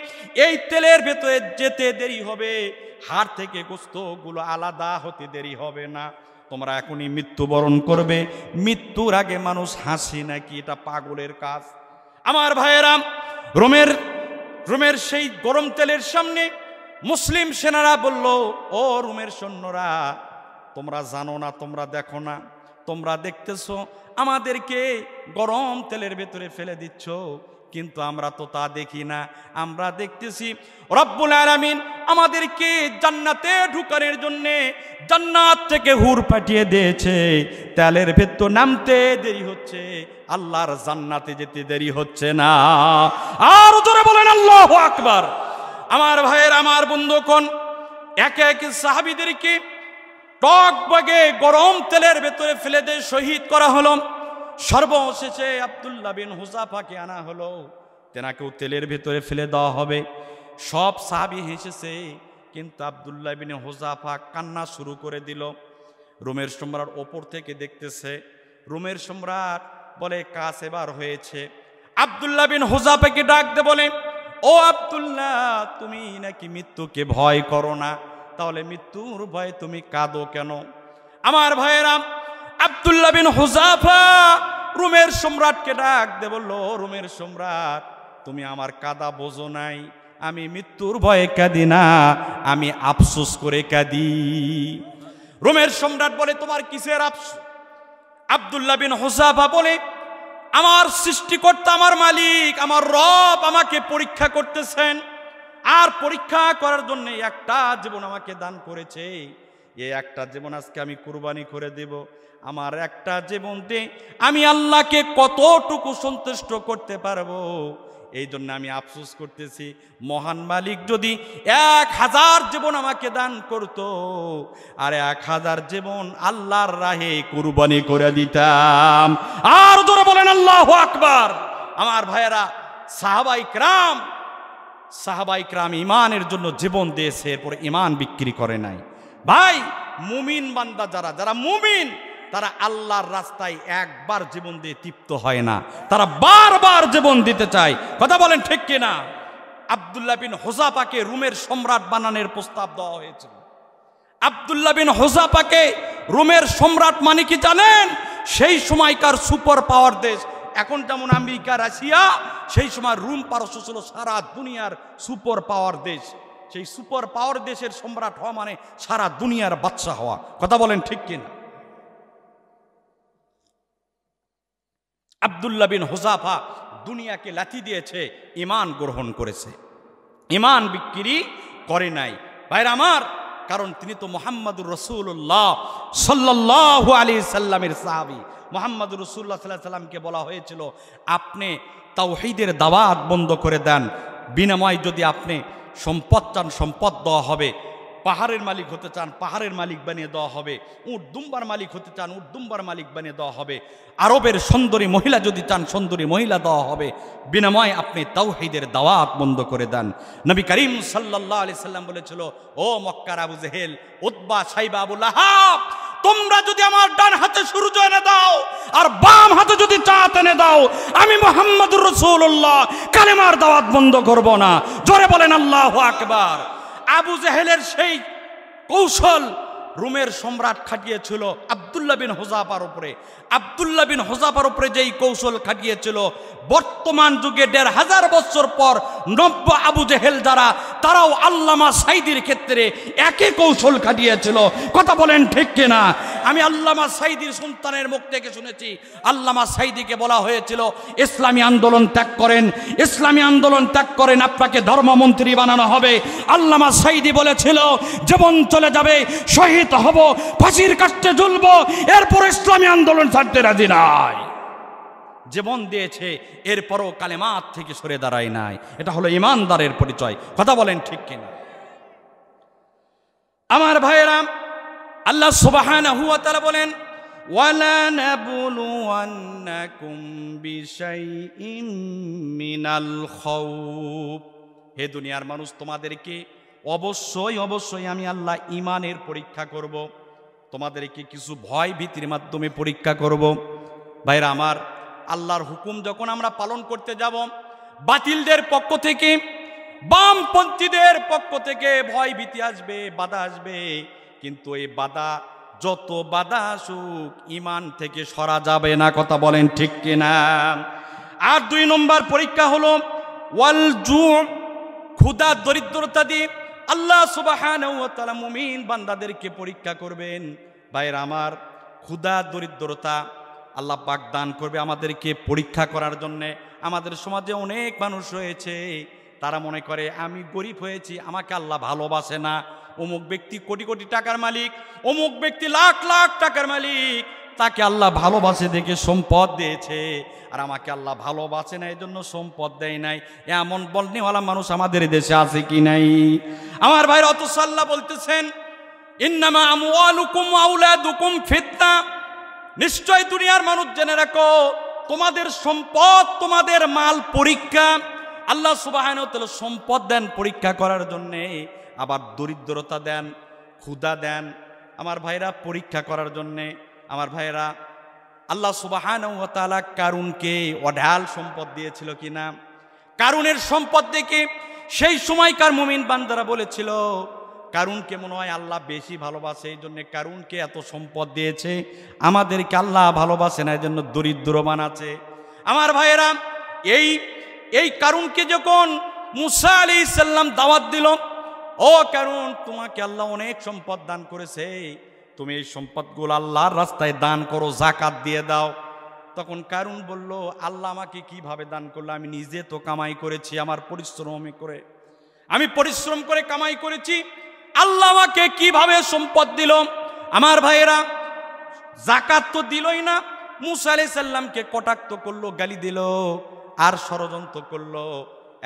এই তেলের ভেতরে যেতে দেরি হবে, হাড় থেকে গোশতগুলো আলাদা হতে দেরি হবে না, তোমরা এখনই মৃত্যুবরণ করবে। মৃত্যুর আগে মানুষ হাসি নাকি? এটা পাগলের কাজ। আমার ভাইয়েরা, রোমের সেই গরম তেলের সামনে মুসলিম সেনারা বলল, ও রোমের সৈন্যরা, তোমরা জানো না, তোমরা দেখো না, তোমরা দেখতেছো আমাদেরকে গরম তেলের ভেতরে ফেলে দিচ্ছ, কিন্তু আমরা তো তা দেখি না। আমরা দেখতেছি রব্বুল আলামিন আমাদেরকে জান্নাতে ঢুকানোর জন্য জান্নাত থেকে হুর পাঠিয়ে দিয়েছে, তেলের ভেতর নামতে দেরি হচ্ছে, আল্লাহর জান্নাতে যেতে দেরি হচ্ছে না। আর জোরে বলেন আল্লাহু আকবার। আমার ভাইয়ের, আমার বন্ধুগণ, একে একে সাহাবীদেরকে টকবগে গরম তেলের ভেতরে ফেলে দিয়ে শহীদ করা হলো। সর্বশেষে আব্দুল্লাহ বিন হুযাফাকে আনা হলো, তেনাকেও তেলের ভেতরে ফেলে দেওয়া হবে। সব সাহাবী হেসেছে, কিন্তু আব্দুল্লাহ বিন হুযাফা কান্না শুরু করে দিল। রোমের সম্রাট ওপর থেকে দেখতেছে। রোমের সম্রাট বলে, কাজ এবার হয়েছে। আব্দুল্লাহ বিন হুযাফাকে ডাক দে, বলে, ও আব্দুল্লাহ, তুমি নাকি মৃত্যুকে ভয় করো না, তাহলে মৃত্যুর ভয়ে তুমি কাঁদো কেন? আমার ভাইয়েরা, আব্দুল্লাহ বিন হুযাফা রোমের সম্রাটকে ডাক দে বলল, রোমের সম্রাট, তুমি আমার কাঁদা বোঝো নাই, আমি মৃত্যুর ভয়ে কাঁদি না, আমি আফসোস করে কাঁদি। রোমের সম্রাট বলে, তোমার কিসের আফসোস? আব্দুল্লাহ বিন হুযাফা বলে, আমার সৃষ্টিকর্তা, আমার মালিক, আমার রব আমাকে পরীক্ষা করতেছেন, আর পরীক্ষা করার জন্য একটা জীবন আমাকে দান করেছে। এই একটা জীবন আজকে আমি কুরবানি করে দেব। আমার একটা জীবন দিয়ে আমি আল্লাহকে কতটুকু সন্তুষ্ট করতে পারবো, এই জন্য আমি আফসোস করতেছি। মহান মালিক যদি 1000 জীবন আমাকে দান করতো, আর 1000 জীবন আল্লাহর রাহে কুরবানি করে দিতাম। আর জোরে বলেন আল্লাহু আকবার। আমার ভাইয়েরা, সাহাবাই کرام ইমানের জন্য জীবন দিয়েছে, এরপর ইমান বিক্রি করে নাই। ভাই, মুমিন বান্দা যারা মুমিন, তারা আল্লাহর রাস্তায় একবার জীবন দিয়ে তৃপ্ত হয় না, তারা বারবার জীবন দিতে চায়। কথা বলেন ঠিক কিনা? আব্দুল্লাহ বিন হুযাফাকে রোমের সম্রাট বানানোর প্রস্তাব দেওয়া হয়েছিল। আব্দুল্লাহ বিন হুযাফাকে রোমের সম্রাট মানে কি জানেন? সেই সময়কার সুপার পাওয়ার দেশ। এখন যেমন আমেরিকা, রাশিয়া, সেই সময় রোম পারস্য ছিল সারা দুনিয়ার সুপার পাওয়ার দেশ। সেই সুপার পাওয়ার দেশের সম্রাট হওয়া মানে সারা দুনিয়ার বাদশা হওয়া। কথা বলেন ঠিক কিনা? আব্দুল্লাহ বিন হুযাফা দুনিয়াকে লাথি দিয়েছে, ইমান গ্রহণ করেছে, ইমান বিক্রি করে নাই। ভাইরা আমার, কারণ তিনি তো মুহাম্মদুর রাসূলুল্লাহ সাল্লাল্লাহু আলাইহি সাল্লামের সাহাবী। মুহাম্মদুর রাসূলুল্লাহ সাল্লাল্লাহু আলাইহি সাল্লামকে বলা হয়েছিল আপনি তাওহীদের দাওয়াত বন্ধ করে দেন, বিনিময়ে যদি আপনি সম্পদ চান সম্পদ দেওয়া হবে, পাহাড়ের মালিক হতে চান পাহাড়ের মালিক বানিয়ে দেওয়া হবে, উট দুম্বার মালিক হতে চান উট দুম্বার মালিক বানিয়ে দেওয়া হবে, আরবের সুন্দরী মহিলা যদি চান সুন্দরী মহিলা দেওয়া হবে, বিনিময়ে আপনি তাওহীদের দাওয়াত বন্ধ করে দেন। নবী করিম সাল্লাল্লাহু আলাইহি সাল্লাম বলেছিল, ও মক্কার আবু জেহেল, উতবা, সাইবা, আবু লাহাব, তোমরা যদি আমার ডান হাতে সূর্য এনে দাও আর বাম হাতে যদি চাঁদ এনে দাও, আমি মুহাম্মদুর রাসূলুল্লাহ কালেমার দাওয়াত বন্ধ করব না। জোরে বলেন আল্লাহু আকবার। আবু জেহেলের সেই কৌশল রোমের সম্রাট খাটিয়েছিল আব্দুল্লাহ বিন হুযাফার উপরে। আব্দুল্লাহ বিন হুযাফার উপরে যেই কৌশল খাটিয়েছিল, বর্তমান যুগে ১৫০০ বছর পর নব্য আবু জেহেল যারা, তারাও আল্লামা সাঈদীর ক্ষেত্রে একই কৌশল খাটিয়েছিল। কথা বলেন ঠিক কিনা? আমি আল্লামা সাঈদীর সন্তানের মুখ থেকে শুনেছি, আল্লামা সাঈদীকে বলা হয়েছিল ইসলামী আন্দোলন ত্যাগ করেন, ইসলামী আন্দোলন ত্যাগ করেন, আপনাকে ধর্মমন্ত্রী বানানো হবে। আল্লামা সাঈদী বলেছিল জীবন চলে যাবে, শহীদ হব, ফাঁসির কাস্টে ঝুলব, এরপর ইসলামী আন্দোলন ছাড়তে রাজি নাই। জীবন দিয়েছে, এরপরও কালেমাত থেকে সরে দাঁড়ায় নাই। এটা হলো ইমানদারের পরিচয়। কথা বলেন ঠিক কিনা? আমার ভাইয়েরা, আল্লাহ সুবহানাহু ওয়া তাআলা বলেন, ওয়ালা নাবলুওয়ান্নাকুম বিশাইইম মিনাল খাউফ। হে দুনিয়ার মানুষ, তোমাদেরকে অবশ্যই অবশ্যই আমি আল্লাহ ইমানের পরীক্ষা করব, তোমাদেরকে কিছু ভয় ভীতির মাধ্যমে পরীক্ষা করব। ভাইরা আমার, আল্লাহর হুকুম যখন আমরা পালন করতে যাব, বাতিলদের পক্ষ থেকে, বামপন্থীদের পক্ষ থেকে ভয় ভীতি আসবে, বাধা আসবে, কিন্তু এই বাধা, যত বাধা আসুক, ইমান থেকে সরা যাবে না। কথা বলেন ঠিক কিনা? আর ২ নম্বর পরীক্ষা হলো ওয়াল জু, ক্ষুধা দরিদ্রতা দিয়ে আল্লাহ সুবহানাহু ওয়া তাআলা মুমিন বান্দাদেরকে পরীক্ষা করবেন। ভাইরা আমার, ক্ষুধা দরিদ্রতা আল্লাহ পাক দান করবে আমাদেরকে পরীক্ষা করার জন্যে। আমাদের সমাজে অনেক মানুষ রয়েছে, তারা মনে করে আমি গরিব হয়েছি, আমাকে আল্লাহ ভালোবাসে না। অমুক ব্যক্তি কোটি কোটি টাকার মালিক, অমুক ব্যক্তি লাখ লাখ টাকার মালিক, তাকে আল্লাহ ভালোবাসে দেখে সম্পদ দিয়েছে, আর আমাকে আল্লাহ ভালোবাসে না, এই জন্য সম্পদ দেয় নাই। এমন বলনেওয়ালা মানুষ আমাদের দেশে আছে কি নাই? আমার ভাইরা, অথচ আল্লাহ বলতেছেন ইন্নামা আমওয়ালুকুম ওয়া আওলাদুকুম ফিতনা। নিশ্চয় দুনিয়ার মানুষ জেনে রাখো, তোমাদের সম্পদ, তোমাদের মাল পরীক্ষা। আল্লাহ সুবহানাহু ওয়া তাআলা সম্পদ দেন পরীক্ষা করার জন্যে, আবার দরিদ্রতা দেন, ক্ষুধা দেন আমার ভাইরা পরীক্ষা করার জন্যে। আমার ভাইরা, আল্লাহ সুবহানাহু ওয়া তাআলা কারুনকে অঢাল সম্পদ দিয়েছিল কিনা? কারুনের সম্পদ দেখে সেই সময়কার মুমিন বান্দারা বলেছিল, কারুনকে মনে হয় আল্লাহ বেশি ভালোবাসে, এই জন্য কারুনকে এত সম্পদ দিয়েছে, আমাদেরকে আল্লাহ ভালোবাসে না, এই জন্য দরিদ্র বানাচ্ছে। আমার ভাইয়েরা, এই কারুনকে যখন মুসা আলাইহিস সালাম দাওয়াত দিল, ও কারুন, তোমাকে আল্লাহ অনেক সম্পদ দান করেছে, তুমি এই সম্পদগুলো আল্লাহর রাস্তায় দান করো, যাকাত দিয়ে দাও। তখন কারুন বলল, আল্লাহ আমাকে কিভাবে দান করলো? আমি নিজে তো কামাই করেছি, আমার পরিশ্রম করে, আমি পরিশ্রম করে কামাই করেছি, আল্লাহ আমাকে কিভাবে সম্পদ দিল? আমার ভাইয়েরা, যাকাত তো দিলই না, মুসা আলাইহিস সালামকে কটাক্ষ করলো, গালি দিল, আর ষড়যন্ত্র করলো।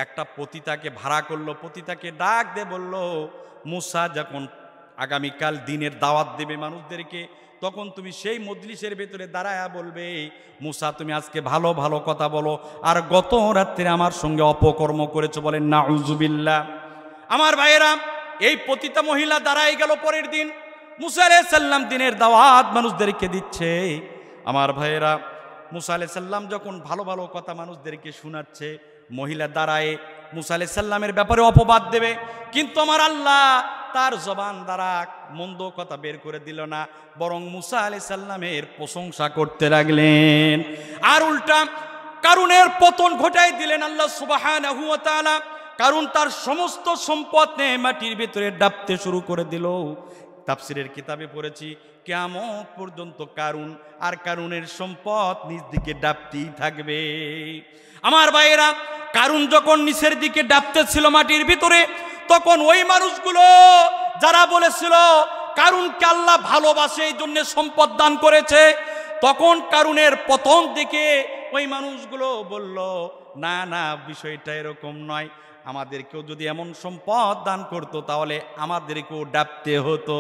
একটা পতিতাকে ভাড়া করলো, পতিতাকে ডাক দিয়ে বলল, মুসা যখন আগামীকাল দিনের দাওয়াত দেবে মানুষদেরকে, তখন তুমি সেই মজলিসের ভেতরে দাঁড়ায়া বলবে, মুসা তুমি আজকে ভালো ভালো কথা বলো, আর গত রাত্রে আমার সঙ্গে অপকর্ম করেছো। বলেন নাউজুবিল্লাহ। আমার ভাইয়েরা, এই পতিতা মহিলা দাঁড়াই গেল। পরের দিন মুসা আলাইহিস সালাম দিনের দাওয়াত মানুষদেরকে দিচ্ছে। আমার ভাইয়েরা, মুসা আলাইহিস সালাম যখন ভালো ভালো কথা মানুষদেরকে শোনাচ্ছে, মহিলা দাঁড়ায় মুসা আলাইহিস সালামের ব্যাপারে অপবাদ দেবে, কিন্তু আমার আল্লাহ তার জবান দ্বারা মন্দ কথা বের করে দিল না, বরং মুসা আলাইহিস সালামের প্রশংসা করতে লাগলেন। আর উল্টা কারুনের পতন ঘটাই দিলেন আল্লাহ সুবহানাহু ওয়া তাআলা। কারুন তার সমস্ত সম্পদ নিয়ে মাটির ভিতরে ডাবতে শুরু করে দিল। তাফসিরের কিতাবে পড়েছি, কিয়ামত পর্যন্ত কারুন আর কারুনের সম্পদ নিজ দিকে ডাবতেই থাকবে। আমার ভাইয়েরা, কারুন যখন নিচের দিকে ডাবতে ছিল মাটির ভিতরে, তখন ওই মানুষগুলো যারা বলেছিল কারুনকে আল্লাহ ভালোবাসে এই জন্য সম্পদ দান করেছে, তখন কারুনের পতন দেখে ওই মানুষগুলো বলল, না না, বিষয়টা এরকম নয়, আমাদেরকেও যদি এমন সম্পদ দান করতো তাহলে আমাদেরকেও ডাকতে হতো।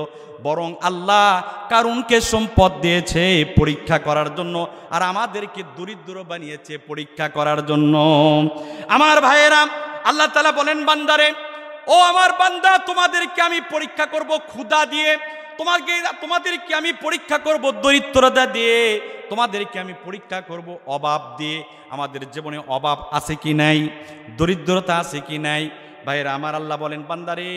বরং আল্লাহ কারুনকে সম্পদ দিয়েছে পরীক্ষা করার জন্য, আর আমাদেরকে দরিদ্র বানিয়েছে পরীক্ষা করার জন্য। আমার ভাইয়েরা, আল্লাহ তাআলা বলেন বান্দারে, ও আমার বান্দা, তোমাদেরকে আমি পরীক্ষা করব ক্ষুধা দিয়ে, তোমাদেরকে আমি পরীক্ষা করব দরিদ্রতা দিয়ে, তোমাদেরকে আমি পরীক্ষা করব অভাব দিয়ে। আমাদের জীবনে অভাব আছে কি নাই, দরিদ্রতা আছে কি নাই? ভাইরা আমার, আল্লাহ বলেন বান্দারে,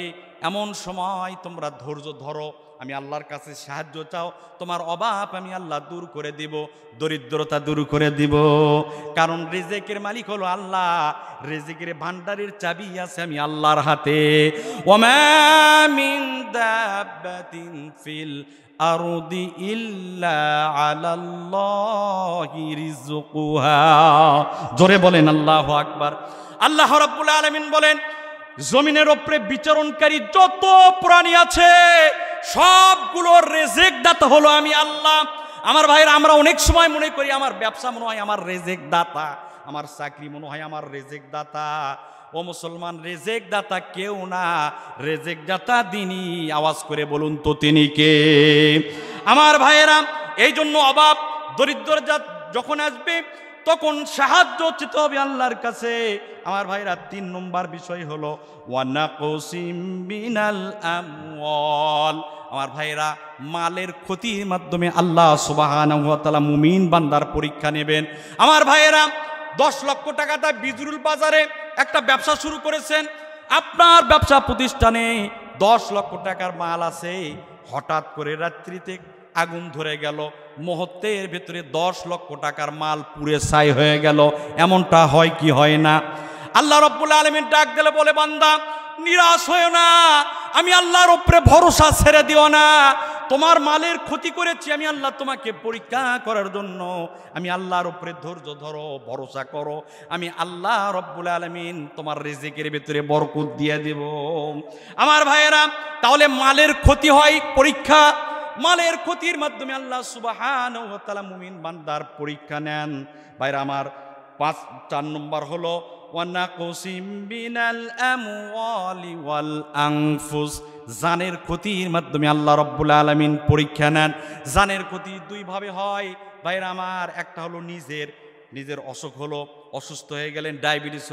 এমন সময় তোমরা ধৈর্য ধরো, আমি আল্লাহর কাছে সাহায্য চাও, তোমার অভাব আমি আল্লাহ দূর করে দিব, দরিদ্রতা দূর করে দিব। কারণ রিজিকের মালিক হলো আল্লাহ, রিজিকের ভান্ডারের চাবি আছে আমি আল্লাহর হাতে। ওমা মিন দাব্বাতিন ফিল আরদি ইল্লা আলাল্লাহি রিজকুহা। জোরে বলেন আল্লাহু আকবার। আল্লাহ রাব্বুল আলামিন বলেন, জমিনের উপরে বিচরণকারী যত প্রাণী আছে সবগুলোর রিজিক দাতা হলো আমি আল্লাহ। আমার ভাইরা, আমরা অনেক সময় মনে করি আমার ব্যবসা মনে হয় আমার রিজিক দাতা, আমার চাকরি মনে হয় আমার রিজিক দাতা। ও মুসলমান, রিজিক দাতা কেউ না, রিজিক দাতা তিনি। আওয়াজ করে বলুন তো তিনি কে? আমার ভাইয়েরা, এই জন্য অভাব দরিদ্রতা যখন আসবে তখন সাহায্য চেতে হবে আল্লাহর কাছে। আমার ভাইরা, ৩ নম্বর বিষয় হলো ওয়ানাকুসিম মিনাল আমওয়াল। আমার ভাইরা, মালের ক্ষতির মাধ্যমে আল্লাহ সুবহানাহু ওয়া তাআলা মুমিন বান্দার পরীক্ষা নেবেন। আমার ভাইয়েরা, 10 লক্ষ টাকাটা বিজরুল বাজারে একটা ব্যবসা শুরু করেছেন, আপনার ব্যবসা প্রতিষ্ঠানে 10 লক্ষ টাকার মাল আছে, হঠাৎ করে রাত্রিতে আগুন ধরে গেল, মুহূর্তের ভেতরে 10 লক্ষ টাকার মাল পুড়ে ছাই হয়ে গেল। এমনটা হয় কি হয় না? আল্লাহ রাব্বুল আলামিন ডাক দিলে বলে, বান্দা নিরাশ হয়ো না, আমি আল্লাহর উপরে ভরসা ছেড়ে দিও না। তোমার মালের ক্ষতি করেছি আমি আল্লাহ তোমাকে পরীক্ষা করার জন্য। আমি আল্লাহর উপরে ধৈর্য ধরো, ভরসা করো, আমি আল্লাহ রাব্বুল আলামিন তোমার রিজিকের ভিতরে বরকত দিয়ে দেব। আমার ভাইয়েরা, তাহলে মালের ক্ষতি হয় পরীক্ষা, মালের ক্ষতির মাধ্যমে আল্লাহ সুবহানাহু ওয়া তাআলা মুমিন বান্দার পরীক্ষা নেন। ভাইরা আমার, 4 নম্বর হলো ওয়ানাকুসিম মিনাল আমওয়ালি ওয়াল আনফুস। জানের ক্ষতির মাধ্যমে আল্লাহ রাব্বুল আলামিন পরীক্ষা নেন। জানের ক্ষতি 2 ভাবে হয় ভাইরা আমার। একটা হলো নিজের অসুখ হলো, অসুস্থ হয়ে গেলেন, ডায়াবেটিস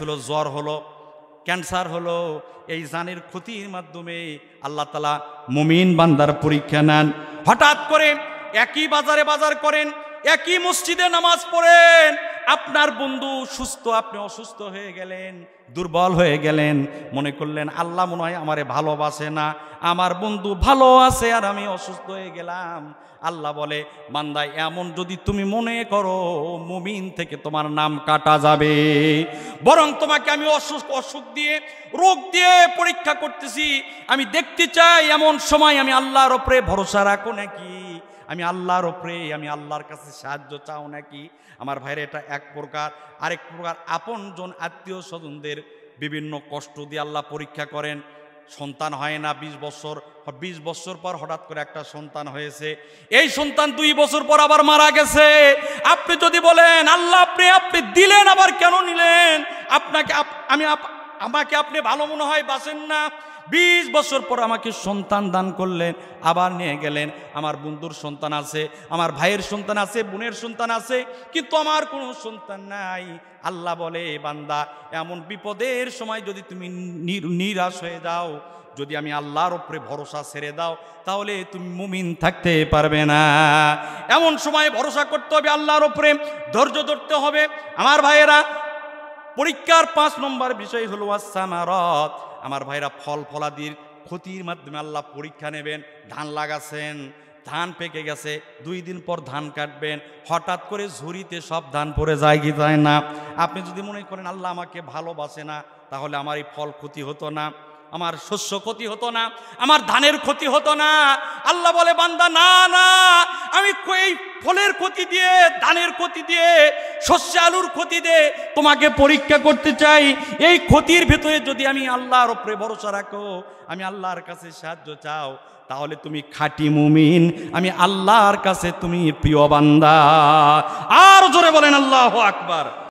হলো, জ্বর হলো, ক্যান্সার হলো। এই জানের ক্ষতির মাধ্যমে আল্লাহ তাআলা মুমিন বান্দার পরীক্ষা নেন। হঠাৎ করে একই বাজারে বাজার করেন, একই মসজিদে নামাজ পড়েন, আপনার বন্ধু সুস্থ, আপনি অসুস্থ হয়ে গেলেন, দুর্বল হয়ে গেলেন, মনে করলেন আল্লাহ মনে হয় আমারে ভালোবাসে না, আমার বন্ধু ভালো আছে আর আমি অসুস্থ হয়ে গেলাম। আল্লাহ বলে, বান্দা এমন যদি তুমি মনে করো, মুমিন থেকে তোমার নাম কাটা যাবে। বরং তোমাকে আমি অসুখ দিয়ে, রোগ দিয়ে পরীক্ষা করতেছি। আমি দেখতে চাই এমন সময় আমি আল্লাহর উপরে ভরসা রাখো নাকি, আমি আল্লাহর উপরে, আমি আল্লাহর কাছে সাহায্য চাও নাকি। আমার ভাইরা, এটা এক প্রকার। আরেক প্রকার, আপনজন আত্মীয় স্বজনদের বিভিন্ন কষ্ট দিয়ে আল্লাহ পরীক্ষা করেন। সন্তান হয় না 20 বছর পর হঠাৎ করে একটা সন্তান হয়েছে, এই সন্তান 2 বছর পর আবার মারা গেছে। আপনি যদি বলেন আল্লাহ আপনি দিলেন আবার কেন নিলেন, আমাকে আপনি ভালো মনে হয় বাসেন না, 20 বছর পর আমাকে সন্তান দান করলেন, আবার নিয়ে গেলেন। আমার বন্ধুর সন্তান আছে, আমার ভাইয়ের সন্তান আছে, বোনের সন্তান আছে, কিন্তু আমার কোনো সন্তান নাই। আল্লাহ বলে, বান্দা এমন বিপদের সময় যদি তুমি নিরাশ হয়ে যাও, যদি আমি আল্লাহর উপরে ভরসা ছেড়ে দাও, তাহলে তুমি মুমিন থাকতে পারবে না। এমন সময় ভরসা করতে হবে আল্লাহর উপরে, ধৈর্য ধরতে হবে। আমার ভাইয়েরা, পরীক্ষার 5 নম্বর বিষয় হলো আস-সামারাত। আমার ভাইরা, ফলাদির ক্ষতির মাধ্যমে আল্লাহ পরীক্ষা নেবেন। ধান লাগাছেন, ধান পেকে গেছে, 2 দিন পর ধান কাটবেন, হঠাৎ করে ঝুড়িতে সব ধান পড়ে যায় কি যায় না? আপনি যদি মনে করেন আল্লাহ আমাকে ভালোবাসে না, তাহলে আমার এই ফল ক্ষতি হতো না, আমার শস্য ক্ষতি হতো না, আমার ধানের ক্ষতি হতো না। আল্লাহ বলে, বান্দা না না, আমি এই ফলের ক্ষতি দিয়ে, ধানের ক্ষতি দিয়ে, শস্য আলুর ক্ষতি দিয়ে তোমাকে পরীক্ষা করতে চাই। এই ক্ষতির ভেতরে যদি আমি আল্লাহর উপরে ভরসা রাখো, আমি আল্লাহর কাছে সাহায্য চাও, তাহলে তুমি খাঁটি মুমিন, আমি আল্লাহর কাছে তুমি প্রিয় বান্দা। আর জোরে বলেন আল্লাহু আকবার।